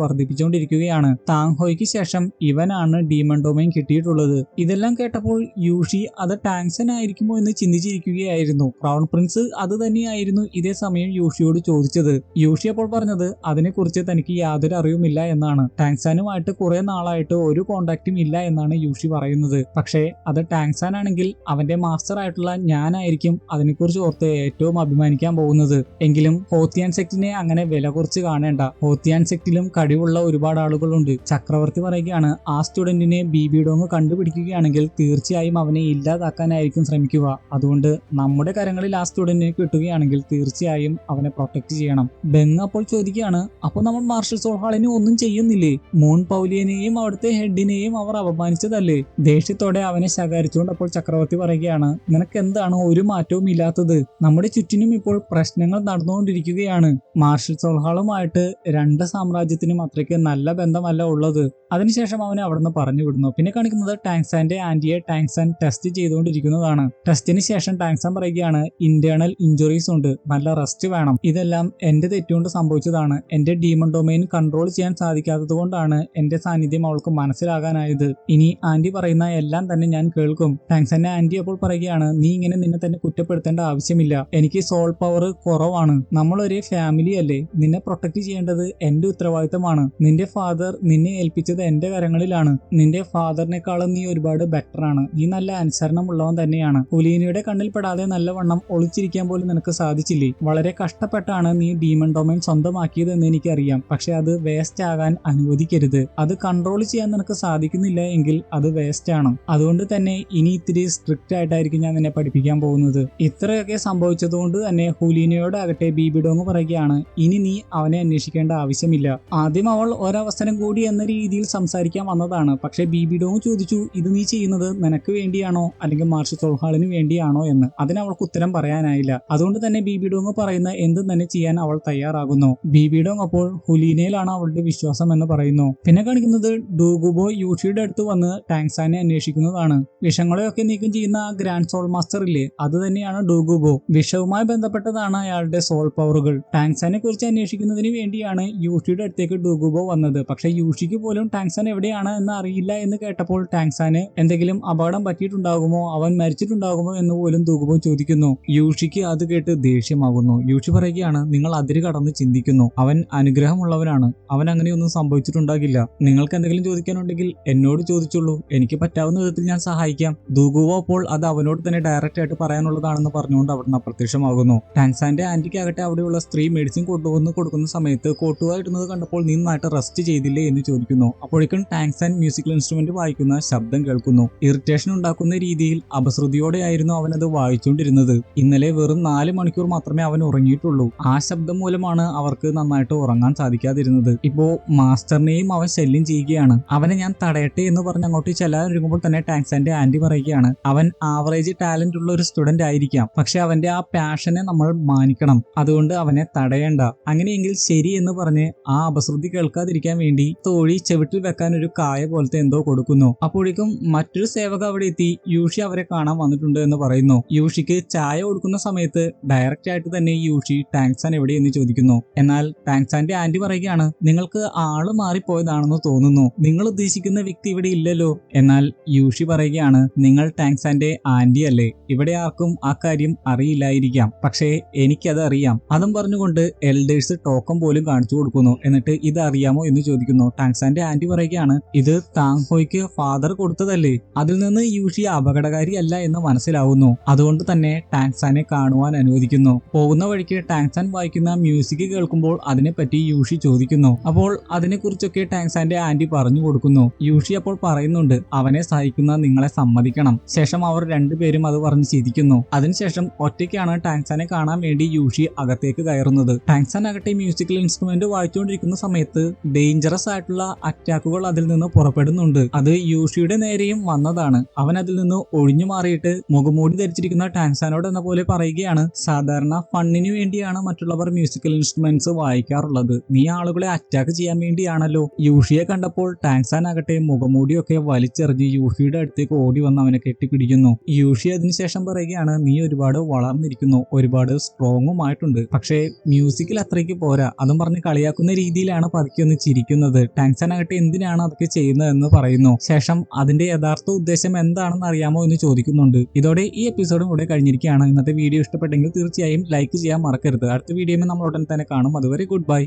വർദ്ധിപ്പിച്ചുകൊണ്ടിരിക്കുകയാണ്. താങ്ഹോയ്ക്ക് ശേഷം ഇവനാണ് ഡീമൺ ഡൊമൈൻ കിട്ടിയിട്ടുള്ളത്. ഇതെല്ലാം കേട്ടപ്പോൾ യൂഷി അത് ടാങ്സൻ ആയിരിക്കുമോ എന്ന് ചിന്തിച്ചിരിക്കുകയായിരുന്നു. ക്രൗൺ പ്രിൻസ് അത് തന്നെയായിരുന്നു ഇതേ സമയം യൂഷിയോട് ചോദിച്ചത്. യൂഷി അപ്പോൾ പറഞ്ഞത് അതിനെക്കുറിച്ച് തനിക്ക് യാതൊരു അറിവുമില്ല എന്നാണ്. ടാങ്സാനുമായിട്ട് കുറെ നാളായിട്ട് ഒരു കോണ്ടാക്റ്റും ഇല്ല എന്നാണ് യൂഷി പറയുന്നത്. പക്ഷേ അത് ടാങ്സാൻ ആണെങ്കിൽ അവന്റെ മാസ്റ്റർ ആയിട്ടുള്ള ഞാനായിരിക്കും അതിനെക്കുറിച്ച് ഓർത്ത് ഏറ്റവും അഭിമാനിക്കാൻ പോകുന്നത്. എങ്കിലും ഹോത്തിയാൻ സെക്റ്റിനെ അങ്ങനെ വില കുറച്ച് കാണേണ്ട. ഹോത്തിയാൻ സെക്റ്റിലും കഴിവുള്ള ഒരുപാട് ആളുകളുണ്ട്. ചക്രവർത്തി പറയുകയാണ് ആ സ്റ്റുഡന്റിനെ ബിബി ഡോങ് കണ്ടുപിടിക്കുകയാണെങ്കിൽ തീർച്ചയായും അവനെ ഇല്ലാതാക്കാനായിരിക്കും ശ്രമിക്കുക. അതുകൊണ്ട് നമ്മുടെ കരങ്ങളിൽ ആ സ്റ്റുഡന്റിനെ കിട്ടുകയാണെങ്കിൽ തീർച്ചയായും അവനെ പ്രൊട്ടക്ട് ചെയ്യണം. ബെങ് അപ്പോൾ ചോദിക്കുകയാണ് അപ്പോൾ നമ്മൾ മാർഷൽ സോൾഹാളിനെ ഒന്നും ചെയ്യുന്നില്ലേ? മൂൺ പൗലിയനെയും അവിടുത്തെ ഹെഡിനെയും അവർ അപമാനിച്ചതല്ലേ? ദേഷ്യത്തോടെ അവനെ ശകാരിച്ചുകൊണ്ട് അപ്പോൾ ചക്രവർത്തി പറയുകയാണ് നിനക്ക് എന്താണ് ഒരു മാറ്റവും ഇല്ലാത്തത്? നമ്മുടെ ചുറ്റിനും ഇപ്പോൾ പ്രശ്നങ്ങൾ നടന്നുകൊണ്ടിരിക്കുകയാണ്. മാർഷൽ സോൾഹാളുമായിട്ട് രണ്ട് സാമ്രാജ്യത്തിനും അത്രയ്ക്ക് നല്ല ബന്ധമല്ല ഉള്ളത്. അതിനുശേഷം അവനെ അവിടുന്ന് പറഞ്ഞു വിടുന്നു. പിന്നെ കാണിക്കുന്നത് ടാങ്സാന്റെ ആന്റിയെ ടാങ്സാൻ ടെസ്റ്റ് ചെയ്തുകൊണ്ടിരിക്കുന്നതാണ്. ടെസ്റ്റിന് ശേഷം ടാങ്സാൻ പറയുകയാണ് ഇന്റേണൽ ഇഞ്ചുറീസ് ഉണ്ട്, നല്ല റെസ്റ്റ് വേണം. ഇതെല്ലാം എന്റെ തെറ്റുകൊണ്ട് സംഭവിച്ചതാണ്. എന്റെ ഡീമൺ ഡൊമൈൻ കൺട്രോൾ ചെയ്യാൻ സാധിക്കാത്തത് കൊണ്ടാണ് എന്റെ സാന്നിധ്യം അവൾക്ക് മനസ്സിലാകാനായത്. ഇനി ആന്റി പറയുന്ന എല്ലാം തന്നെ ഞാൻ കേൾക്കും. ടാങ്സാന്റെ ആന്റി അപ്പോൾ പറയുകയാണ് നീ ഇങ്ങനെ നിന്നെ തന്നെ കുറ്റപ്പെടുത്തേണ്ട ആവശ്യമില്ല. എനിക്ക് സോൾ പവർ കുറവാണ്. നമ്മളൊരു ഫാമിലി അല്ലേ? നിന്നെ പ്രൊട്ടക്ട് ചെയ്യേണ്ടത് എന്റെ ഉത്തരവാദിത്തമാണ്. നിന്റെ ഫാദർ നിന്നെ ഏൽപ്പിച്ചത് എന്റെ കരങ്ങളിലാണ്. നിന്റെ ഫാദറിനേക്കാളും നീ ഒരുപാട് ബെറ്റർ ആണ്. നീ നല്ല അനുസരണമുള്ളവൻ തന്നെയാണ്. ഹുലീനയുടെ കണ്ണിൽ പെടാതെ നല്ലവണ്ണം ഒളിച്ചിരിക്കാൻ പോലും നിനക്ക് സാധിച്ചില്ലേ? വളരെ കഷ്ടപ്പെട്ടാണ് നീ ഡീമൺ ഡൊമൈൻ സ്വന്തമാക്കിയതെന്ന് എനിക്കറിയാം. പക്ഷെ അത് വേസ്റ്റ് ആകാൻ അനുവദിക്കരുത്. അത് കൺട്രോൾ ചെയ്യാൻ നിനക്ക് സാധിക്കുന്നില്ല എങ്കിൽ അത് വേസ്റ്റ് ആണ്. അതുകൊണ്ട് തന്നെ ഇനി ഇത്തിരി സ്ട്രിക്റ്റ് ആയിട്ടായിരിക്കും ഞാൻ നിന്നെ പഠിപ്പിക്കാൻ പോകുന്നത്. ഇത്രയൊക്കെ സംഭവിച്ചതുകൊണ്ട് തന്നെ ഹുലീനയോടാകട്ടെ ബിബി ഡോങ് പറയുകയാണ് ഇനി നീ അവനെ അന്വേഷിക്കേണ്ട ആവശ്യമില്ല. ആദ്യം അവൾ ഒരവസരം കൂടി എന്ന രീതിയിൽ സംസാരിക്കാൻ വന്നതാണ്. പക്ഷെ ബിബി ഡോങ് ചോദിച്ചു ഇത് നീ ചെയ്യുന്നത് നിനക്ക് വേണ്ടിയാണോ അല്ലെങ്കിൽ മാർഷൽ സോൾഹാളിന് വേണ്ടിയാണോ എന്ന്. അതിന് അവൾക്ക് ഉത്തരം പറയാനായില്ല. അതുകൊണ്ട് തന്നെ ബിബി ഡോങ് പറയുന്ന എന്തും തന്നെ ചെയ്യാൻ അവൾ തയ്യാറാകുന്നു. ബിബി ഡോങ് അപ്പോൾ ഹുലീനയിലാണ് അവളുടെ വിശ്വാസം എന്ന് പറയുന്നു. പിന്നെ കാണിക്കുന്നത് ഡൂഗുബോ യൂഷിയുടെ അടുത്ത് വന്ന് ടാങ്സാനെ അന്വേഷിക്കുന്നതാണ്. വിഷങ്ങളെയൊക്കെ നീക്കം ചെയ്യുന്ന ഗ്രാൻഡ് സോൾ മാസ്റ്റർ ഇല്ലേ, അത് തന്നെയാണ് ഡൂഗുബോ. വിഷവുമായി ബന്ധപ്പെട്ടതാണ് അയാളുടെ സോൾ പവറുകൾ. ടാങ്സാനെ കുറിച്ച് അന്വേഷിക്കുന്നതിന് വേണ്ടിയാണ് യൂഷിയുടെ അടുത്തേക്ക് ഡൂഗുബോ വന്നത്. പക്ഷെ യൂഷിക്ക് പോലും ടാങ്സാൻ എവിടെയാണ് എന്ന് അറിയില്ല എന്ന് കേട്ടപ്പോൾ ടാങ്സാന് എന്തെങ്കിലും അപകടം പറ്റിയിട്ടുണ്ടാകുമോ, അവൻ മരിച്ചിട്ടുണ്ടാകുമോ എന്ന് പോലും ഡൂഗുബോ ചോദിക്കുന്നു. യൂഷിക്ക് അത് കേട്ട് ദേഷ്യമാകുന്നു. യൂഷി പറയുകയാണ് നിങ്ങൾ അതിര് കടന്ന് ചിന്തിക്കുന്നു. അവൻ അനുഗ്രഹമുള്ളവനാണ്. അവൻ അങ്ങനെയൊന്നും സംഭവിച്ചിട്ടുണ്ടാകില്ല. നിങ്ങൾക്ക് എന്തെങ്കിലും ചോദിക്കാനുണ്ടെങ്കിൽ എന്നോട് ചോദിച്ചുള്ളൂ. എനിക്ക് പറ്റാവുന്ന വിധത്തിൽ ഞാൻ സഹായിക്കാം. ഡൂഗുബോ അപ്പോൾ അത് അവനോട് തന്നെ ഡയറക്റ്റ് ആയിട്ട് പറയാനുള്ളതാണെന്ന് പറഞ്ഞുകൊണ്ട് അവിടുന്ന് അപ്രത്യക്ഷമാകുന്നു. ടാങ്സാന്റെ ആന്റിക്കാകട്ടെ അവിടെയുള്ള സ്ത്രീ മെഡിസിൻ കൊണ്ടുവന്ന് കൊടുക്കുന്ന സമയത്ത് കോട്ടുവായിടുന്നത് കണ്ടപ്പോൾ നന്നായിട്ട് റെസ്റ്റ് ചെയ്തില്ലേ എന്ന് ചോദിക്കുന്നു. അപ്പോഴേക്കും ടാങ്സാൻ മ്യൂസിക്കൽ ഇൻസ്ട്രുമെന്റ് വായിക്കുന്ന ശബ്ദം കേൾക്കുന്നു. ഇറിറ്റേഷൻ ഉണ്ടാക്കുന്ന രീതിയിൽ അപശ്രുതിയോടെയായിരുന്നു അവൻ അത് വായിച്ചുകൊണ്ടിരുന്നത്. ഇന്നലെ വെറും 4 മണിക്കൂർ മാത്രമേ അവൻ ഉറങ്ങിയിട്ടുള്ളൂ. ആ ശബ്ദം മൂലമാണ് അവർക്ക് നന്നായിട്ട് ഉറങ്ങാൻ സാധിക്കാതിരുന്നത്. ഇപ്പോ മാസ്റ്ററിനെയും അവൻ ശല്യം ചെയ്യുകയാണ്. അവനെ ഞാൻ തടയട്ടെ എന്ന് പറഞ്ഞ് അങ്ങോട്ട് ചെല്ലാനൊരുങ്ങുമ്പോൾ തന്നെ ടാങ്സാന്റെ ആന്റി പറയുകയാണ് അവൻ ആവറേജ് ടാലന്റ് ഉള്ള ഒരു സ്റ്റുഡന്റ് ആയിരിക്കാം, പക്ഷെ അവന്റെ ആ പാഷനെ നമ്മൾ മാനിക്കണം. അതുകൊണ്ട് അവനെ തടയേണ്ട. അങ്ങനെയെങ്കിൽ ശരി എന്ന് പറഞ്ഞ് ആ അപശ്രുതി കേൾക്കാതിരിക്കാൻ വേണ്ടി തോഴി ചെവിട്ടിൽ വെക്കാൻ ഒരു കായ പോലത്തെ എന്തോ കൊടുക്കുന്നു. അപ്പോഴേക്കും മറ്റൊരു സേവക അവിടെ എത്തി യൂഷി അവരെ കാണാൻ വന്നിട്ടുണ്ട് എന്ന് പറയുന്നു. യൂഷിക്ക് ചായ കൊടുക്കുന്ന സമയത്ത് ഡയറക്റ്റ് ആയിട്ട് തന്നെ യൂഷി ടാങ്സാൻ എവിടെയെന്ന് ചോദിക്കുന്നു. എന്നാൽ ടാങ്സാന്റെ ആന്റി പറയുകയാണ് നിങ്ങൾക്ക് ആള് മാറിപ്പോയതാണെന്ന് തോന്നുന്നു. നിങ്ങൾ ഉദ്ദേശിക്കുന്ന വ്യക്തി ഇവിടെ ഇല്ലല്ലോ. എന്നാൽ യൂഷി പറയുകയാണ് നിങ്ങൾ ടാങ്സാന്റെ ആന്റി അല്ലേ? ഇവിടെ ആർക്കും ആ കാര്യം അറിയില്ലായിരിക്കാം, പക്ഷേ എനിക്കത് അറിയാം. അതും പറഞ്ഞുകൊണ്ട് എൽഡേഴ്സ് ടോക്കൺ പോലും കാണിച്ചു കൊടുക്കുന്നു. എന്നിട്ട് ഇത് അറിയാമോ എന്ന് ചോദിക്കുന്നു. ടാങ്സാന്റെ ആന്റി പറയുകയാണ് ഇത് താങ്ഹോയ്ക്ക് ഫാദർ കൊടുത്തതല്ലേ? അതിൽ നിന്ന് യൂഷി അപകടകാരിയല്ല എന്ന് മനസ്സിലാവുന്നു. അതുകൊണ്ട് തന്നെ ടാങ്സാനെ കാണുവാൻ അനുവദിക്കുന്നു. പോകുന്ന വഴിക്ക് ടാങ്സാൻ വായിക്കുന്ന മ്യൂസിക് കേൾക്കുമ്പോൾ അതിനെപ്പറ്റി യൂഷി ചോദിക്കുന്നു. അപ്പോൾ അതിനെക്കുറിച്ചൊക്കെ ടാങ്സാന്റെ ആന്റി പറഞ്ഞു കൊടുക്കുന്നു. യൂഷി അപ്പോൾ പറയുന്നുണ്ട് അവനെ സഹിക്കുന്ന നിങ്ങളെ സമ്മതിക്കണം. ശേഷം അവർ രണ്ടുപേരും അത് പറഞ്ഞ് ചിരിക്കുന്നു. അതിനുശേഷം ഒറ്റയ്ക്കാണ് ടാങ്സാനെ കാണാൻ വേണ്ടി യൂഷി അകത്തേക്ക് കയറുന്നത്. ടാങ്സാൻ ആകട്ടെ മ്യൂസിക്കൽ ഇൻസ്ട്രുമെന്റ് വായിച്ചുകൊണ്ടിരിക്കുന്ന സമയത്ത് ഡേഞ്ചറസ് ആയിട്ടുള്ള അറ്റാക്ക് അറ്റാക്കുകൾ അതിൽ നിന്ന് പുറപ്പെടുന്നുണ്ട്. അത് യൂഷിയുടെ നേരെയും വന്നതാണ്. അവൻ അതിൽ നിന്ന് ഒഴിഞ്ഞു മാറിയിട്ട് മുഖംമൂടി ധരിച്ചിരിക്കുന്ന ടാങ്സാനോട് എന്ന പോലെ പറയുകയാണ്, സാധാരണ ഫണ്ണിനു വേണ്ടിയാണ് മറ്റുള്ളവർ മ്യൂസിക്കൽ ഇൻസ്ട്രുമെന്റ്സ് വായിക്കാറുള്ളത്. നീ ആളുകളെ അറ്റാക്ക് ചെയ്യാൻ വേണ്ടിയാണല്ലോ. യൂഷിയെ കണ്ടപ്പോൾ ടാങ്സാൻ ആകട്ടെ മുഖംമൂടിയൊക്കെ വലിച്ചെറിഞ്ഞ് യൂഷിയുടെ അടുത്തേക്ക് ഓടി വന്ന് അവനെ കെട്ടിപ്പിടിക്കുന്നു. യൂഷി അതിനുശേഷം പറയുകയാണ്, നീ ഒരുപാട് വളർന്നിരിക്കുന്നു, ഒരുപാട് സ്ട്രോങ്ങുമായിട്ടുണ്ട്, പക്ഷേ മ്യൂസിക്കിൽ അത്രയ്ക്ക് പോരാ. അതും പറഞ്ഞ് കളിയാക്കുന്ന രീതിയിലാണ് പതുക്കെ ഒന്ന് ചിരിക്കുന്നത്. ടാങ്സാൻ ആകട്ടെ എന്തിനാണ് അതൊക്കെ ചെയ്യുന്നതെന്ന് പറയുന്നു. ശേഷം അതിന്റെ യഥാർത്ഥ ഉദ്ദേശം എന്താണെന്ന് അറിയാമോ എന്ന് ചോദിക്കുന്നുണ്ട്. ഇതോടെ ഈ എപ്പിസോഡും ഇവിടെ കഴിഞ്ഞിരിക്കുകയാണ്. ഇന്നത്തെ വീഡിയോ ഇഷ്ടപ്പെട്ടെങ്കിൽ തീർച്ചയായും ലൈക്ക് ചെയ്യാൻ മറക്കരുത്. അടുത്ത വീഡിയോയിൽ നമ്മൾ ഉടൻ തന്നെ കാണും. അതുവരെ ഗുഡ് ബൈ.